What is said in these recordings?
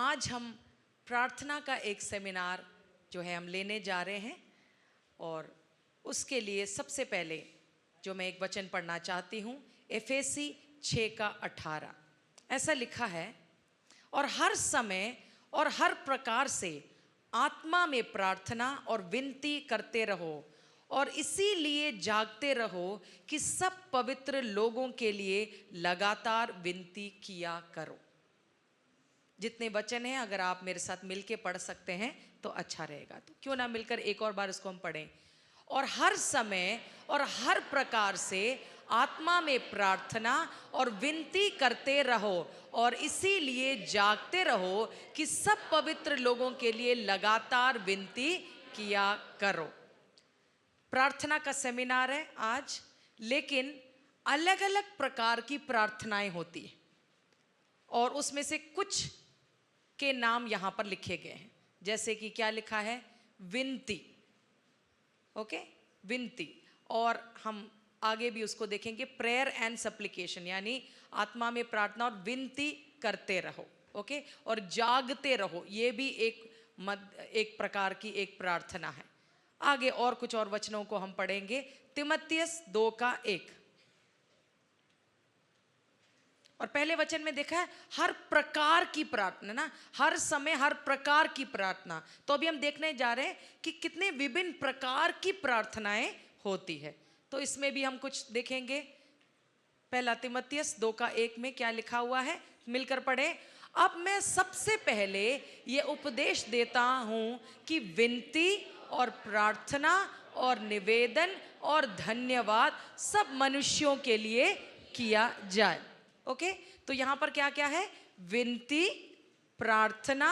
आज हम प्रार्थना का एक सेमिनार जो है हम लेने जा रहे हैं, और उसके लिए सबसे पहले जो मैं एक वचन पढ़ना चाहती हूँ, एफेसी 6:18। ऐसा लिखा है, और हर समय और हर प्रकार से आत्मा में प्रार्थना और विनती करते रहो, और इसीलिए जागते रहो कि सब पवित्र लोगों के लिए लगातार विनती किया करो। जितने वचन हैं अगर आप मेरे साथ मिलके पढ़ सकते हैं तो अच्छा रहेगा, तो क्यों ना मिलकर एक और बार इसको हम पढ़ें। और हर समय और हर प्रकार से आत्मा में प्रार्थना और विनती करते रहो, और इसीलिए जागते रहो कि सब पवित्र लोगों के लिए लगातार विनती किया करो। प्रार्थना का सेमिनार है आज, लेकिन अलग अलग प्रकार की प्रार्थनाएं होती हैं, और उसमें से कुछ के नाम यहां पर लिखे गए हैं। जैसे कि क्या लिखा है, विनती, ओके, विनती। और हम आगे भी उसको देखेंगे, प्रेयर एंड सप्लिकेशन, यानी आत्मा में प्रार्थना और विनती करते रहो, ओके। और जागते रहो, ये भी एक प्रकार की एक प्रार्थना है। आगे और कुछ और वचनों को हम पढ़ेंगे। तिमोथियस 2:1, और पहले वचन में देखा है हर प्रकार की प्रार्थना, ना, हर समय हर प्रकार की प्रार्थना। तो अभी हम देखने जा रहे हैं कि कितने विभिन्न प्रकार की प्रार्थनाएं होती है, तो इसमें भी हम कुछ देखेंगे। पहला तिमोथियस 2:1 में क्या लिखा हुआ है, मिलकर पढ़े। अब मैं सबसे पहले ये उपदेश देता हूं कि विनती और प्रार्थना और निवेदन और धन्यवाद सब मनुष्यों के लिए किया जाए, ओके। तो यहां पर क्या क्या है, विनती, प्रार्थना,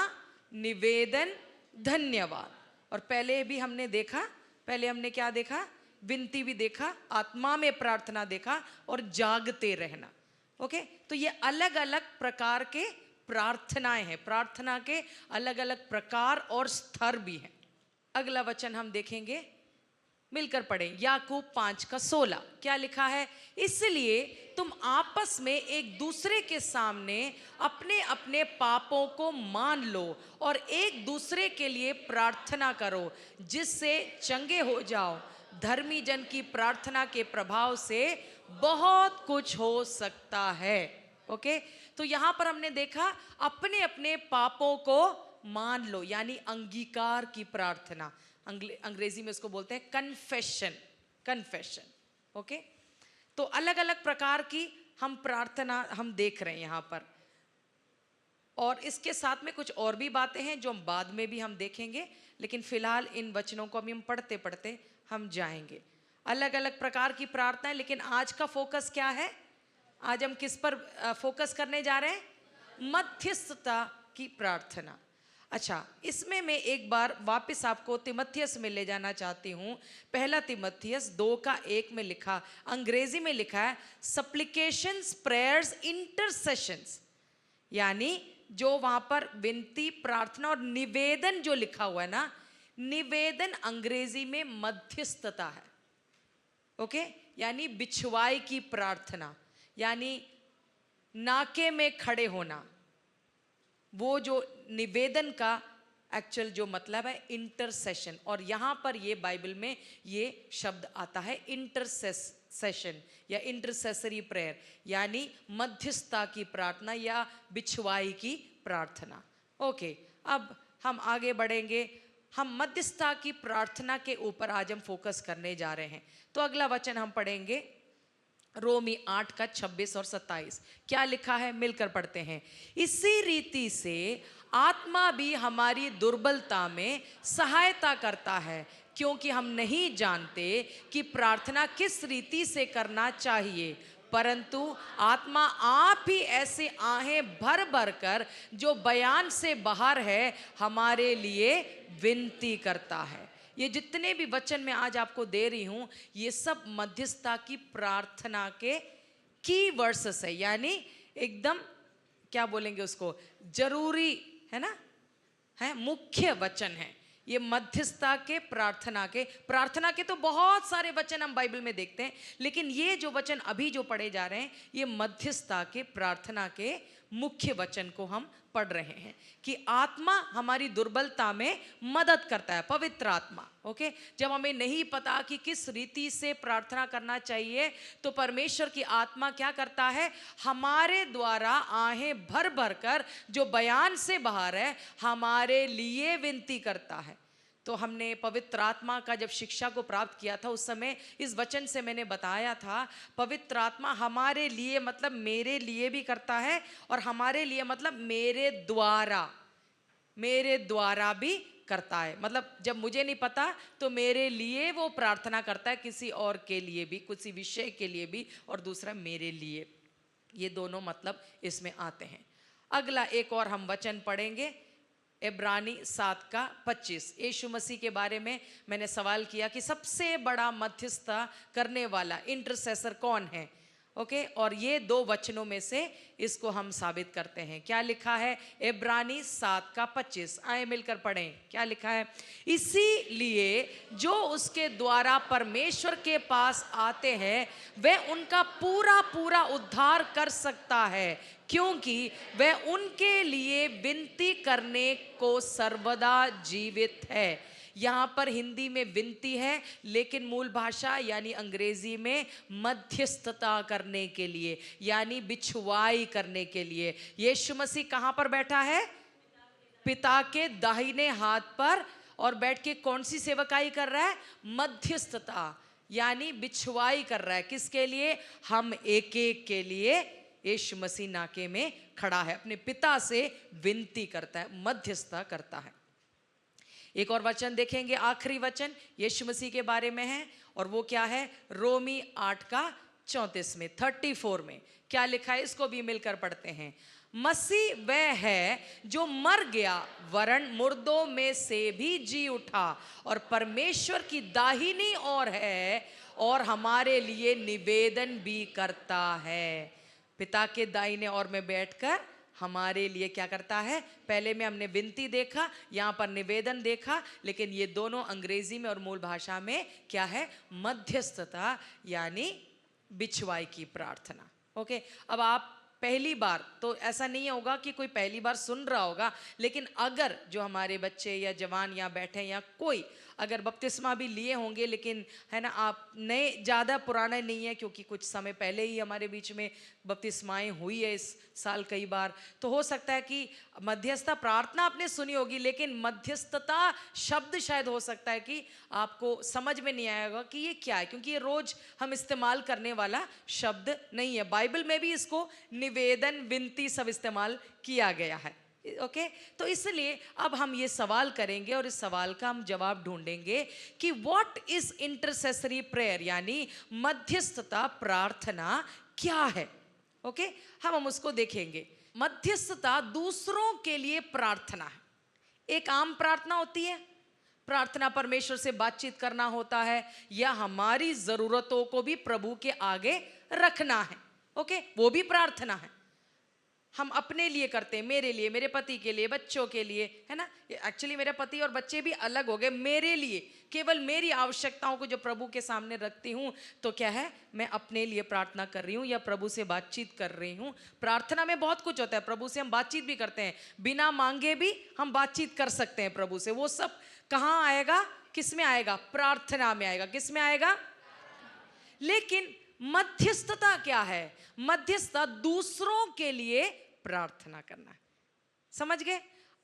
निवेदन, धन्यवाद। और पहले भी हमने देखा, पहले हमने क्या देखा, विनती भी देखा, आत्मा में प्रार्थना देखा, और जागते रहना, ओके। तो ये अलग अलग प्रकार के प्रार्थनाएं हैं, प्रार्थना के अलग अलग प्रकार और स्तर भी हैं। अगला वचन हम देखेंगे, मिलकर पढ़ें, याकूब 5:16। क्या लिखा है, इसलिए तुम आपस में एक दूसरे के सामने अपने अपने पापों को मान लो और एक दूसरे के लिए प्रार्थना करो, जिससे चंगे हो जाओ। धर्मी जन की प्रार्थना के प्रभाव से बहुत कुछ हो सकता है, ओके। तो यहां पर हमने देखा अपने अपने पापों को मान लो, यानी अंगीकार की प्रार्थना। अंग्रेजी में इसको बोलते हैं कन्फेशन, कन्फेशन, ओके। तो अलग अलग प्रकार की हम प्रार्थना हम देख रहे हैं यहां पर, और इसके साथ में कुछ और भी बातें हैं जो हम बाद में भी हम देखेंगे, लेकिन फिलहाल इन वचनों को हम पढ़ते पढ़ते हम जाएंगे। अलग अलग प्रकार की प्रार्थना, लेकिन आज का फोकस क्या है, आज हम किस पर फोकस करने जा रहे हैं, मध्यस्थता की प्रार्थना। अच्छा, इसमें मैं एक बार वापस आपको तिमोथियस में ले जाना चाहती हूँ। पहला तिमोथियस 2:1 में लिखा, अंग्रेजी में लिखा है सप्लिकेशंस, प्रेयर्स, इंटरसेशंस, यानी जो वहां पर विनती, प्रार्थना और निवेदन जो लिखा हुआ है ना, निवेदन अंग्रेजी में मध्यस्थता है, ओके। यानी बिछवाई की प्रार्थना, यानी नाके में खड़े होना, वो जो निवेदन का एक्चुअल जो मतलब है इंटरसेशन। और यहां पर ये बाइबल में ये शब्द आता है इंटरसेशन या इंटरसेसरी प्रेयर, यानी मध्यस्थता की प्रार्थना या बिछवाई की प्रार्थना, ओके। अब हम आगे बढ़ेंगे, हम मध्यस्थता की प्रार्थना के ऊपर आज हम फोकस करने जा रहे हैं। तो अगला वचन हम पढ़ेंगे, रोमी 8:26 और 27। क्या लिखा है, मिलकर पढ़ते हैं। इसी रीति से आत्मा भी हमारी दुर्बलता में सहायता करता है, क्योंकि हम नहीं जानते कि प्रार्थना किस रीति से करना चाहिए, परंतु आत्मा आप ही ऐसे आहें भर भर कर जो बयान से बाहर है हमारे लिए विनती करता है। ये जितने भी वचन मैं आज आपको दे रही हूं, ये सब मध्यस्थता की प्रार्थना के की वर्सेस है, यानी एकदम क्या बोलेंगे उसको, जरूरी है ना, है मुख्य वचन है ये मध्यस्थता के, प्रार्थना के तो बहुत सारे वचन हम बाइबल में देखते हैं, लेकिन ये जो वचन अभी जो पढ़े जा रहे हैं ये मध्यस्थता के, प्रार्थना के मुख्य वचन को हम पढ़ रहे हैं कि आत्मा हमारी दुर्बलता में मदद करता है, पवित्र आत्मा। ओके, जब हमें नहीं पता कि किस रीति से प्रार्थना करना चाहिए, तो परमेश्वर की आत्मा क्या करता है, हमारे द्वारा आहें भर भर कर जो बयान से बाहर है हमारे लिए विनती करता है। तो हमने पवित्र आत्मा का जब शिक्षा को प्राप्त किया था, उस समय इस वचन से मैंने बताया था, पवित्र आत्मा हमारे लिए मतलब मेरे लिए भी करता है, और हमारे लिए मतलब मेरे द्वारा भी करता है। मतलब जब मुझे नहीं पता तो मेरे लिए वो प्रार्थना करता है, किसी और के लिए भी, किसी विषय के लिए भी, और दूसरा मेरे लिए। ये दोनों मतलब इसमें आते हैं। अगला एक और हम वचन पढ़ेंगे, इब्रानी 7:25। यीशु मसीह के बारे में मैंने सवाल किया कि सबसे बड़ा मध्यस्थता करने वाला इंटरसेसर कौन है। ओके, और ये 2 वचनों में से इसको हम साबित करते हैं। क्या लिखा है इब्रानी 7:25, आए मिलकर पढ़ें। क्या लिखा है, इसीलिए जो उसके द्वारा परमेश्वर के पास आते हैं वह उनका पूरा पूरा उद्धार कर सकता है, क्योंकि वह उनके लिए विनती करने को सर्वदा जीवित है। यहाँ पर हिंदी में विनती है, लेकिन मूल भाषा यानी अंग्रेजी में मध्यस्थता करने के लिए, यानी बिछुआई करने के लिए। यीशु मसीह कहाँ पर बैठा है, पिता के दाहिने हाथ पर, और बैठ के कौन सी सेवकाई कर रहा है, मध्यस्थता यानी बिछुआई कर रहा है। किसके लिए, हम एक एक के लिए। यीशु मसीह नाके में खड़ा है, अपने पिता से विनती करता है, मध्यस्थता करता है। एक और वचन देखेंगे, आखिरी वचन यीशु मसीह के बारे में है, और वो क्या है, रोमी 8:34 में, 34 में क्या लिखा है, इसको भी मिलकर पढ़ते हैं। मसीह वह है जो मर गया वरन मुर्दों में से भी जी उठा, और परमेश्वर की दाहिनी ओर है, और हमारे लिए निवेदन भी करता है। पिता के दाहिने ओर में बैठकर हमारे लिए क्या करता है। पहले में हमने विनती देखा, यहाँ पर निवेदन देखा, लेकिन ये दोनों अंग्रेजी में और मूल भाषा में क्या है, मध्यस्थता यानी बिछुआई की प्रार्थना। ओके, अब आप पहली बार, तो ऐसा नहीं होगा कि कोई पहली बार सुन रहा होगा, लेकिन अगर जो हमारे बच्चे या जवान यहाँ बैठे या कोई अगर बपतिस्मा भी लिए होंगे, लेकिन है ना, आप नए, ज़्यादा पुराना नहीं है, क्योंकि कुछ समय पहले ही हमारे बीच में बपतिस्माएँ हुई है इस साल कई बार, तो हो सकता है कि मध्यस्थता प्रार्थना आपने सुनी होगी, लेकिन मध्यस्थता शब्द शायद हो सकता है कि आपको समझ में नहीं आएगा कि ये क्या है, क्योंकि ये रोज हम इस्तेमाल करने वाला शब्द नहीं है। बाइबल में भी इसको निवेदन, विनती सब इस्तेमाल किया गया है। ओके, तो इसलिए अब हम ये सवाल करेंगे और इस सवाल का हम जवाब ढूंढेंगे कि व्हाट इज इंटरसेसरी प्रेयर, यानी मध्यस्थता प्रार्थना क्या है। ओके, हम उसको देखेंगे। मध्यस्थता दूसरों के लिए प्रार्थना है। एक आम प्रार्थना होती है, प्रार्थना परमेश्वर से बातचीत करना होता है, या हमारी जरूरतों को भी प्रभु के आगे रखना है। ओके, वो भी प्रार्थना है। हम अपने लिए करते हैं, मेरे लिए, मेरे पति के लिए, बच्चों के लिए, है ना। एक्चुअली मेरे पति और बच्चे भी अलग हो गए, मेरे लिए, केवल मेरी आवश्यकताओं को जो प्रभु के सामने रखती हूँ, तो क्या है, मैं अपने लिए प्रार्थना कर रही हूँ या प्रभु से बातचीत कर रही हूँ। प्रार्थना में बहुत कुछ होता है, प्रभु से हम बातचीत भी करते हैं, बिना मांगे भी हम बातचीत कर सकते हैं प्रभु से। वो सब कहाँ आएगा, किस में आएगा, प्रार्थना में आएगा। किस में आएगा, लेकिन मध्यस्थता क्या है, मध्यस्थता दूसरों के लिए प्रार्थना करना है। समझ गए,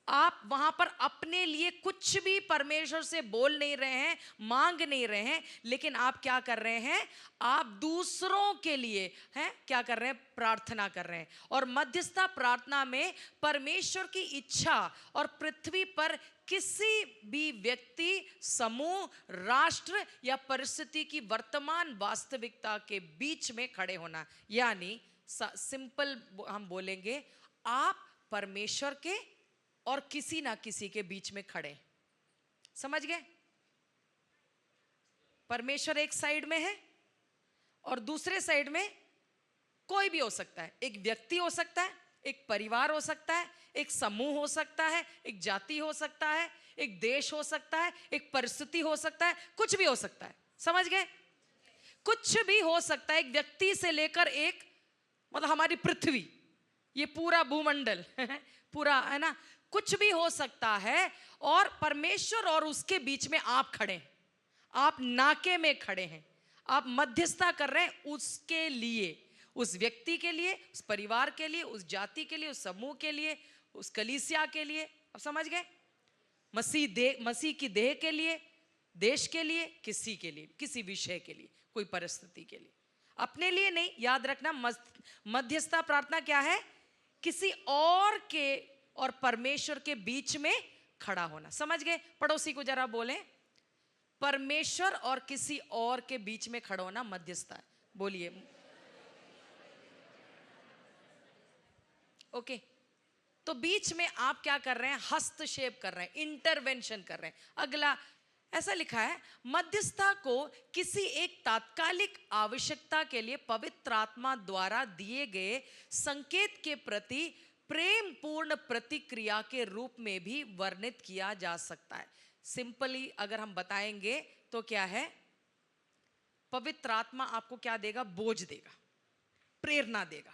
आप वहां पर अपने लिए कुछ भी परमेश्वर से बोल नहीं रहे हैं, मांग नहीं रहे हैं, लेकिन आप क्या कर रहे हैं, आप दूसरों के लिए हैं क्या कर रहे हैं, प्रार्थना कर रहे हैं। और मध्यस्थता प्रार्थना में परमेश्वर की इच्छा और पृथ्वी पर किसी भी व्यक्ति, समूह, राष्ट्र या परिस्थिति की वर्तमान वास्तविकता के बीच में खड़े होना, यानी सिंपल हम बोलेंगे, आप परमेश्वर के और किसी ना किसी के बीच में खड़े। समझ गए, परमेश्वर एक साइड में है और दूसरे साइड में कोई भी हो सकता है। एक व्यक्ति हो सकता है, एक परिवार हो सकता है, एक समूह हो सकता है, एक जाति हो सकता है, एक देश हो सकता है, एक परिस्थिति हो सकता है, कुछ भी हो सकता है। समझ गए, कुछ भी हो सकता है, एक व्यक्ति से लेकर एक, मतलब हमारी पृथ्वी, ये पूरा भूमंडल पूरा, है ना, कुछ भी हो सकता है। और परमेश्वर और उसके बीच में आप खड़े हैं, आप नाके में खड़े हैं, आप मध्यस्थता कर रहे हैं उसके लिए, उस व्यक्ति के लिए, उस परिवार के लिए, उस जाति के लिए, उस समूह के लिए, उस कलीसिया के लिए। अब समझ गए? मसीह की देह के लिए, देश के लिए, किसी के लिए, किसी विषय के लिए, कोई परिस्थिति के लिए, अपने लिए नहीं। याद रखना, मध्यस्थता प्रार्थना क्या है? किसी और के और परमेश्वर के बीच में खड़ा होना। समझ गए? पड़ोसी को जरा बोलें, परमेश्वर और किसी और के बीच में खड़ा होना मध्यस्थता है। बोलिए। ओके, तो बीच में आप क्या कर रहे हैं? हस्तक्षेप कर रहे हैं, इंटरवेंशन कर रहे हैं। अगला ऐसा लिखा है, मध्यस्थता को किसी एक तात्कालिक आवश्यकता के लिए पवित्र आत्मा द्वारा दिए गए संकेत के प्रति प्रेम पूर्ण प्रतिक्रिया के रूप में भी वर्णित किया जा सकता है। सिंपली अगर हम बताएंगे तो क्या है? पवित्र आत्मा आपको क्या देगा? बोझ देगा, प्रेरणा देगा,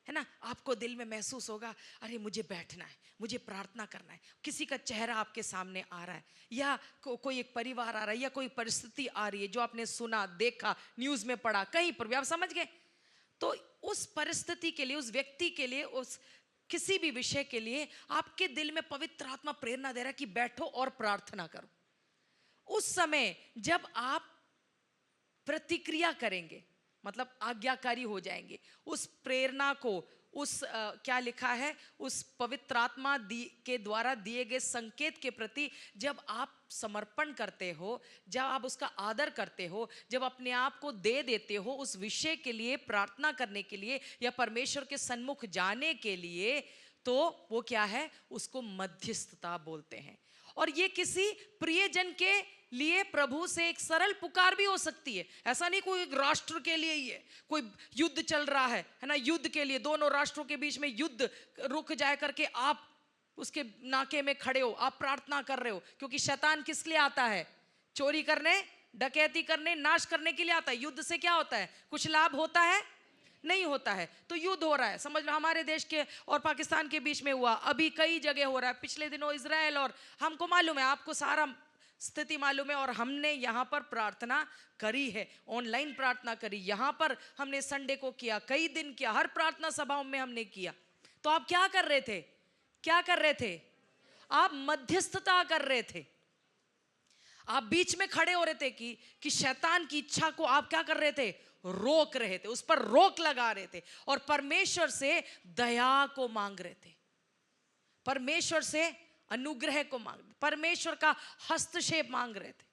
है ना। आपको दिल में महसूस होगा, अरे मुझे बैठना है, मुझे प्रार्थना करना है। किसी का चेहरा आपके सामने आ रहा है, या कोई एक परिवार आ रहा है, या कोई परिस्थिति आ रही है जो आपने सुना, देखा, न्यूज़ में पढ़ा, कहीं पर भी। आप समझ गए? तो उस परिस्थिति के लिए, उस व्यक्ति के लिए, उस किसी भी विषय के लिए आपके दिल में पवित्र आत्मा प्रेरणा दे रहा है कि बैठो और प्रार्थना करो। उस समय जब आप प्रतिक्रिया करेंगे, मतलब आज्ञाकारी हो जाएंगे, उस प्रेरणा को, उस क्या लिखा है, उस पवित्र आत्मा के द्वारा दिए गए संकेत के प्रति जब आप समर्पण करते हो, जब आप उसका आदर करते हो, जब अपने आप को दे देते हो उस विषय के लिए, प्रार्थना करने के लिए या परमेश्वर के सन्मुख जाने के लिए, तो वो क्या है? उसको मध्यस्थता बोलते हैं। और ये किसी प्रियजन के लिए प्रभु से एक सरल पुकार भी हो सकती है। ऐसा नहीं कोई एक राष्ट्र के लिए ही है, कोई युद्ध चल रहा है ना, युद्ध के लिए, दोनों राष्ट्रों के बीच में युद्ध रुक जाए करके आप उसके नाके में खड़े हो, आप प्रार्थना कर रहे हो। क्योंकि शैतान किस लिए आता है? चोरी करने, डकैती करने, नाश करने के लिए आता है। युद्ध से क्या होता है? कुछ लाभ होता है? नहीं होता है। तो युद्ध हो रहा है, समझ लो हमारे देश के और पाकिस्तान के बीच में हुआ, अभी कई जगह हो रहा है, पिछले दिनों इजराइल, और हमको मालूम है, आपको सारा स्थिति मालूम है। और हमने यहाँ पर प्रार्थना करी है, ऑनलाइन प्रार्थना करी, यहाँ पर हमने संडे को किया, कई दिन किया, हर प्रार्थना सभाओं में हमने किया। तो आप क्या कर रहे थे? क्या कर रहे थे? आप मध्यस्थता कर रहे थे, आप बीच में खड़े हो रहे थे कि शैतान की इच्छा को आप क्या कर रहे थे? रोक रहे थे, उस पर रोक लगा रहे थे, और परमेश्वर से दया को मांग रहे थे, परमेश्वर से अनुग्रह को मांग, परमेश्वर का हस्तक्षेप मांग रहे थे।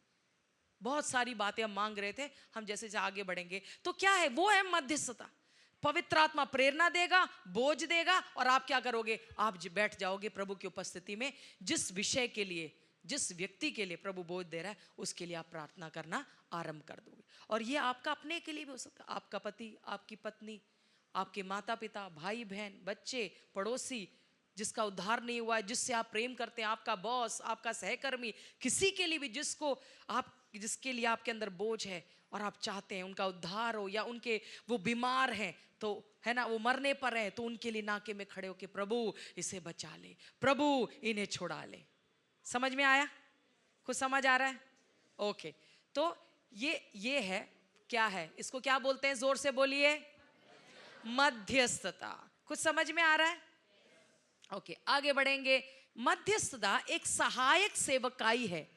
बहुत सारी बातें हम मांग रहे थे। हम जैसे आगे बढ़ेंगे तो क्या है? वो है मध्यस्थता। पवित्र आत्मा प्रेरणा देगा, बोझ देगा, और आप क्या करोगे? आप बैठ जाओगे प्रभु की उपस्थिति में। जिस विषय के लिए, जिस व्यक्ति के लिए प्रभु बोझ दे रहा है, उसके लिए आप प्रार्थना करना आरंभ कर दोगे। और ये आपका अपने के लिए भी हो सकता है, आपका पति, आपकी पत्नी, आपके माता पिता, भाई बहन, बच्चे, पड़ोसी, जिसका उद्धार नहीं हुआ है, जिससे आप प्रेम करते हैं, आपका बॉस, आपका सहकर्मी, किसी के लिए भी जिसके लिए आपके अंदर बोझ है और आप चाहते हैं उनका उद्धार हो, या उनके वो बीमार हैं, तो है ना, वो मरने पर हैं, तो उनके लिए नाके में खड़े होके प्रभु इसे बचा ले, प्रभु इन्हें छुड़ा ले। समझ में आया? कुछ समझ आ रहा है? ओके, तो ये है, क्या है इसको क्या बोलते हैं? जोर से बोलिए, मध्यस्थता। कुछ समझ में आ रहा है? ओके, आगे बढ़ेंगे। मध्यस्थता एक सहायक सेवकाई है,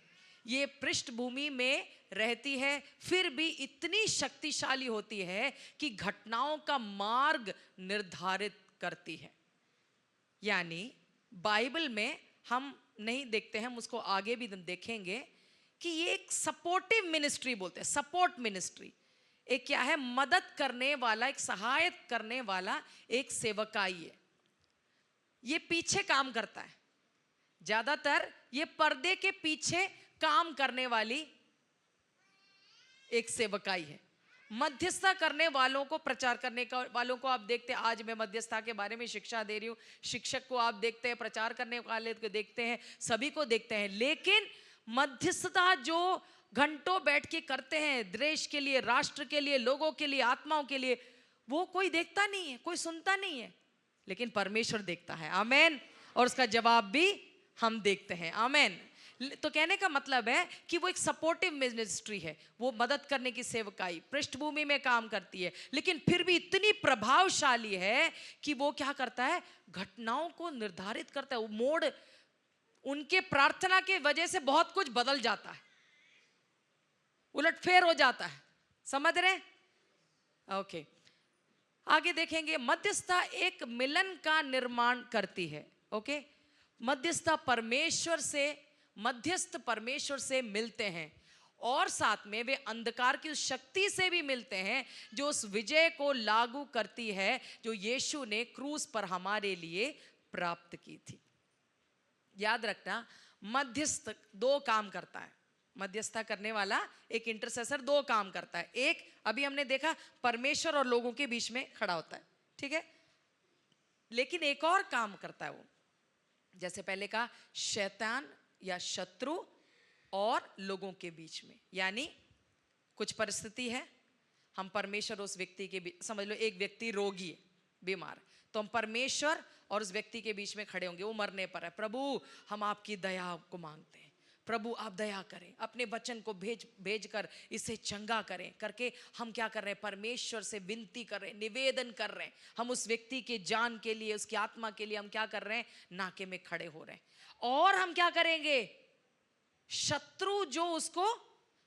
ये पृष्ठभूमि में रहती है, फिर भी इतनी शक्तिशाली होती है कि घटनाओं का मार्ग निर्धारित करती है। यानी बाइबल में हम नहीं देखते हैं, हम उसको आगे भी देखेंगे कि ये एक सपोर्टिव मिनिस्ट्री बोलते हैं, सपोर्ट मिनिस्ट्री। एक क्या है? मदद करने वाला, एक सहायता करने वाला एक सेवकाई है। ये पीछे काम करता है, ज्यादातर ये पर्दे के पीछे काम करने वाली एक सेवकाई है। मध्यस्थता करने वालों को, प्रचार करने का वालों को आप देखते हैं, आज मैं मध्यस्थता के बारे में शिक्षा दे रही हूँ, शिक्षक को आप देखते हैं, प्रचार करने वाले को देखते हैं, सभी को देखते हैं। लेकिन मध्यस्थता जो घंटों बैठ के करते हैं देश के लिए, राष्ट्र के लिए, लोगों के लिए, आत्माओं के लिए, वो कोई देखता नहीं है, कोई सुनता नहीं है। लेकिन परमेश्वर देखता है, आमेन। और उसका जवाब भी हम देखते हैं, आमेन। तो कहने का मतलब है कि वो एक सपोर्टिव मिनिस्ट्री है, वो मदद करने की सेवकाई पृष्ठभूमि में काम करती है, लेकिन फिर भी इतनी प्रभावशाली है कि वो क्या करता है, घटनाओं को निर्धारित करता है। वो मोड़, उनके प्रार्थना के वजह से बहुत कुछ बदल जाता है, उलटफेर हो जाता है, समझ रहे? ओके, आगे देखेंगे। मध्यस्थता एक मिलन का निर्माण करती है। ओके, मध्यस्थता परमेश्वर से, मध्यस्थ परमेश्वर से मिलते हैं और साथ में वे अंधकार की उस शक्ति से भी मिलते हैं जो उस विजय को लागू करती है जो यीशु ने क्रूस पर हमारे लिए प्राप्त की थी। याद रखना, मध्यस्थ दो काम करता है। मध्यस्थता करने वाला एक इंटरसेसर दो काम करता है। एक, अभी हमने देखा, परमेश्वर और लोगों के बीच में खड़ा होता है, ठीक है, लेकिन एक और काम करता है वो, जैसे पहले कहा, शैतान या शत्रु और लोगों के बीच में। यानी कुछ परिस्थिति है, हम परमेश्वर उस व्यक्ति के बीच, समझ लो एक व्यक्ति रोगी है, बीमार, तो हम परमेश्वर और उस व्यक्ति के बीच में खड़े होंगे। वो मरने पर है, प्रभु हम आपकी दया को मांगते हैं, प्रभु आप दया करें, अपने वचन को भेज कर इसे चंगा करें करके हम क्या कर रहे हैं, परमेश्वर से विनती कर रहे हैं, निवेदन कर रहे हैं। हम उस व्यक्ति के जान के लिए, उसकी आत्मा के लिए हम क्या कर रहे हैं, नाके में खड़े हो रहे हैं। और हम क्या करेंगे, शत्रु जो उसको,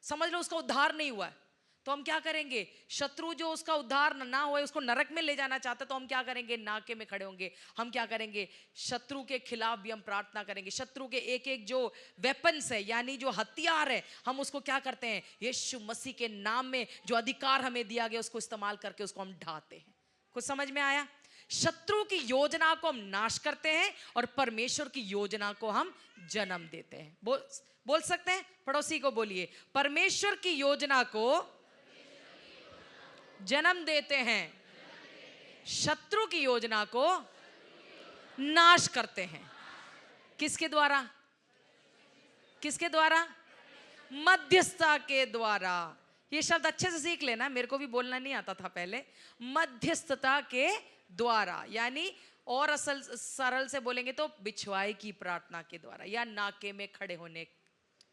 समझ लो उसका उद्धार नहीं हुआ है, तो हम क्या करेंगे, शत्रु जो उसका उद्धार ना हुआ, उसको नरक में ले जाना चाहता, तो हम क्या करेंगे, नाके में खड़े होंगे। हम क्या करेंगे, शत्रु के खिलाफ भी हम प्रार्थना करेंगे। शत्रु के एक एक जो वेपन्स है, यानी जो हथियार है, हम उसको क्या करते हैं, यीशु मसीह के नाम में जो अधिकार हमें दिया गया उसको इस्तेमाल करके उसको हम ढाते हैं। कुछ समझ में आया? शत्रु की योजना को हम नाश करते हैं और परमेश्वर की योजना को हम जन्म देते हैं। बोल सकते हैं? पड़ोसी को बोलिए, परमेश्वर की योजना को जन्म देते हैं, शत्रु की योजना को नाश करते हैं। किसके द्वारा? किसके द्वारा? मध्यस्थता के द्वारा। ये शब्द अच्छे से सीख लेना, मेरे को भी बोलना नहीं आता था पहले। मध्यस्थता के द्वारा, यानी और असल सरल से बोलेंगे तो बिछवाई की प्रार्थना के द्वारा या नाके में खड़े होने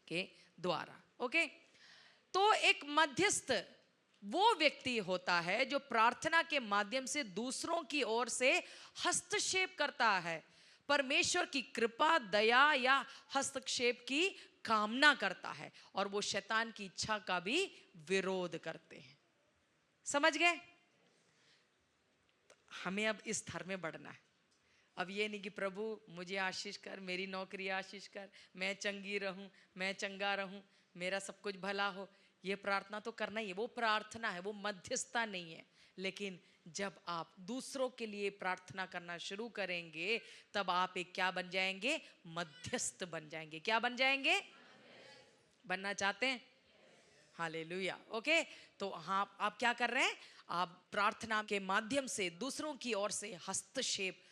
के द्वारा। ओके, तो एक मध्यस्थ वो व्यक्ति होता है जो प्रार्थना के माध्यम से दूसरों की ओर से हस्तक्षेप करता है, परमेश्वर की कृपा, दया या हस्तक्षेप की कामना करता है, और वो शैतान की इच्छा का भी विरोध करते हैं। समझ गए? हमें अब इस धर्म में बढ़ना है। अब ये नहीं कि प्रभु मुझे आशीष कर, मेरी नौकरी आशीष कर, मैं चंगी रहूं, मैं चंगा रहूं, मेरा सब कुछ भला हो। ये प्रार्थना तो करना ही है, वो प्रार्थना है, वो मध्यस्थता नहीं है। लेकिन जब आप दूसरों के लिए प्रार्थना करना शुरू करेंगे तब आप एक क्या बन जाएंगे, मध्यस्थ बन जाएंगे। क्या बन जाएंगे? बनना चाहते हैं? हालेलुया। ओके, तो हाँ, आप क्या कर रहे हैं, आप प्रार्थना के माध्यम से दूसरों की ओर से हस्तक्षेप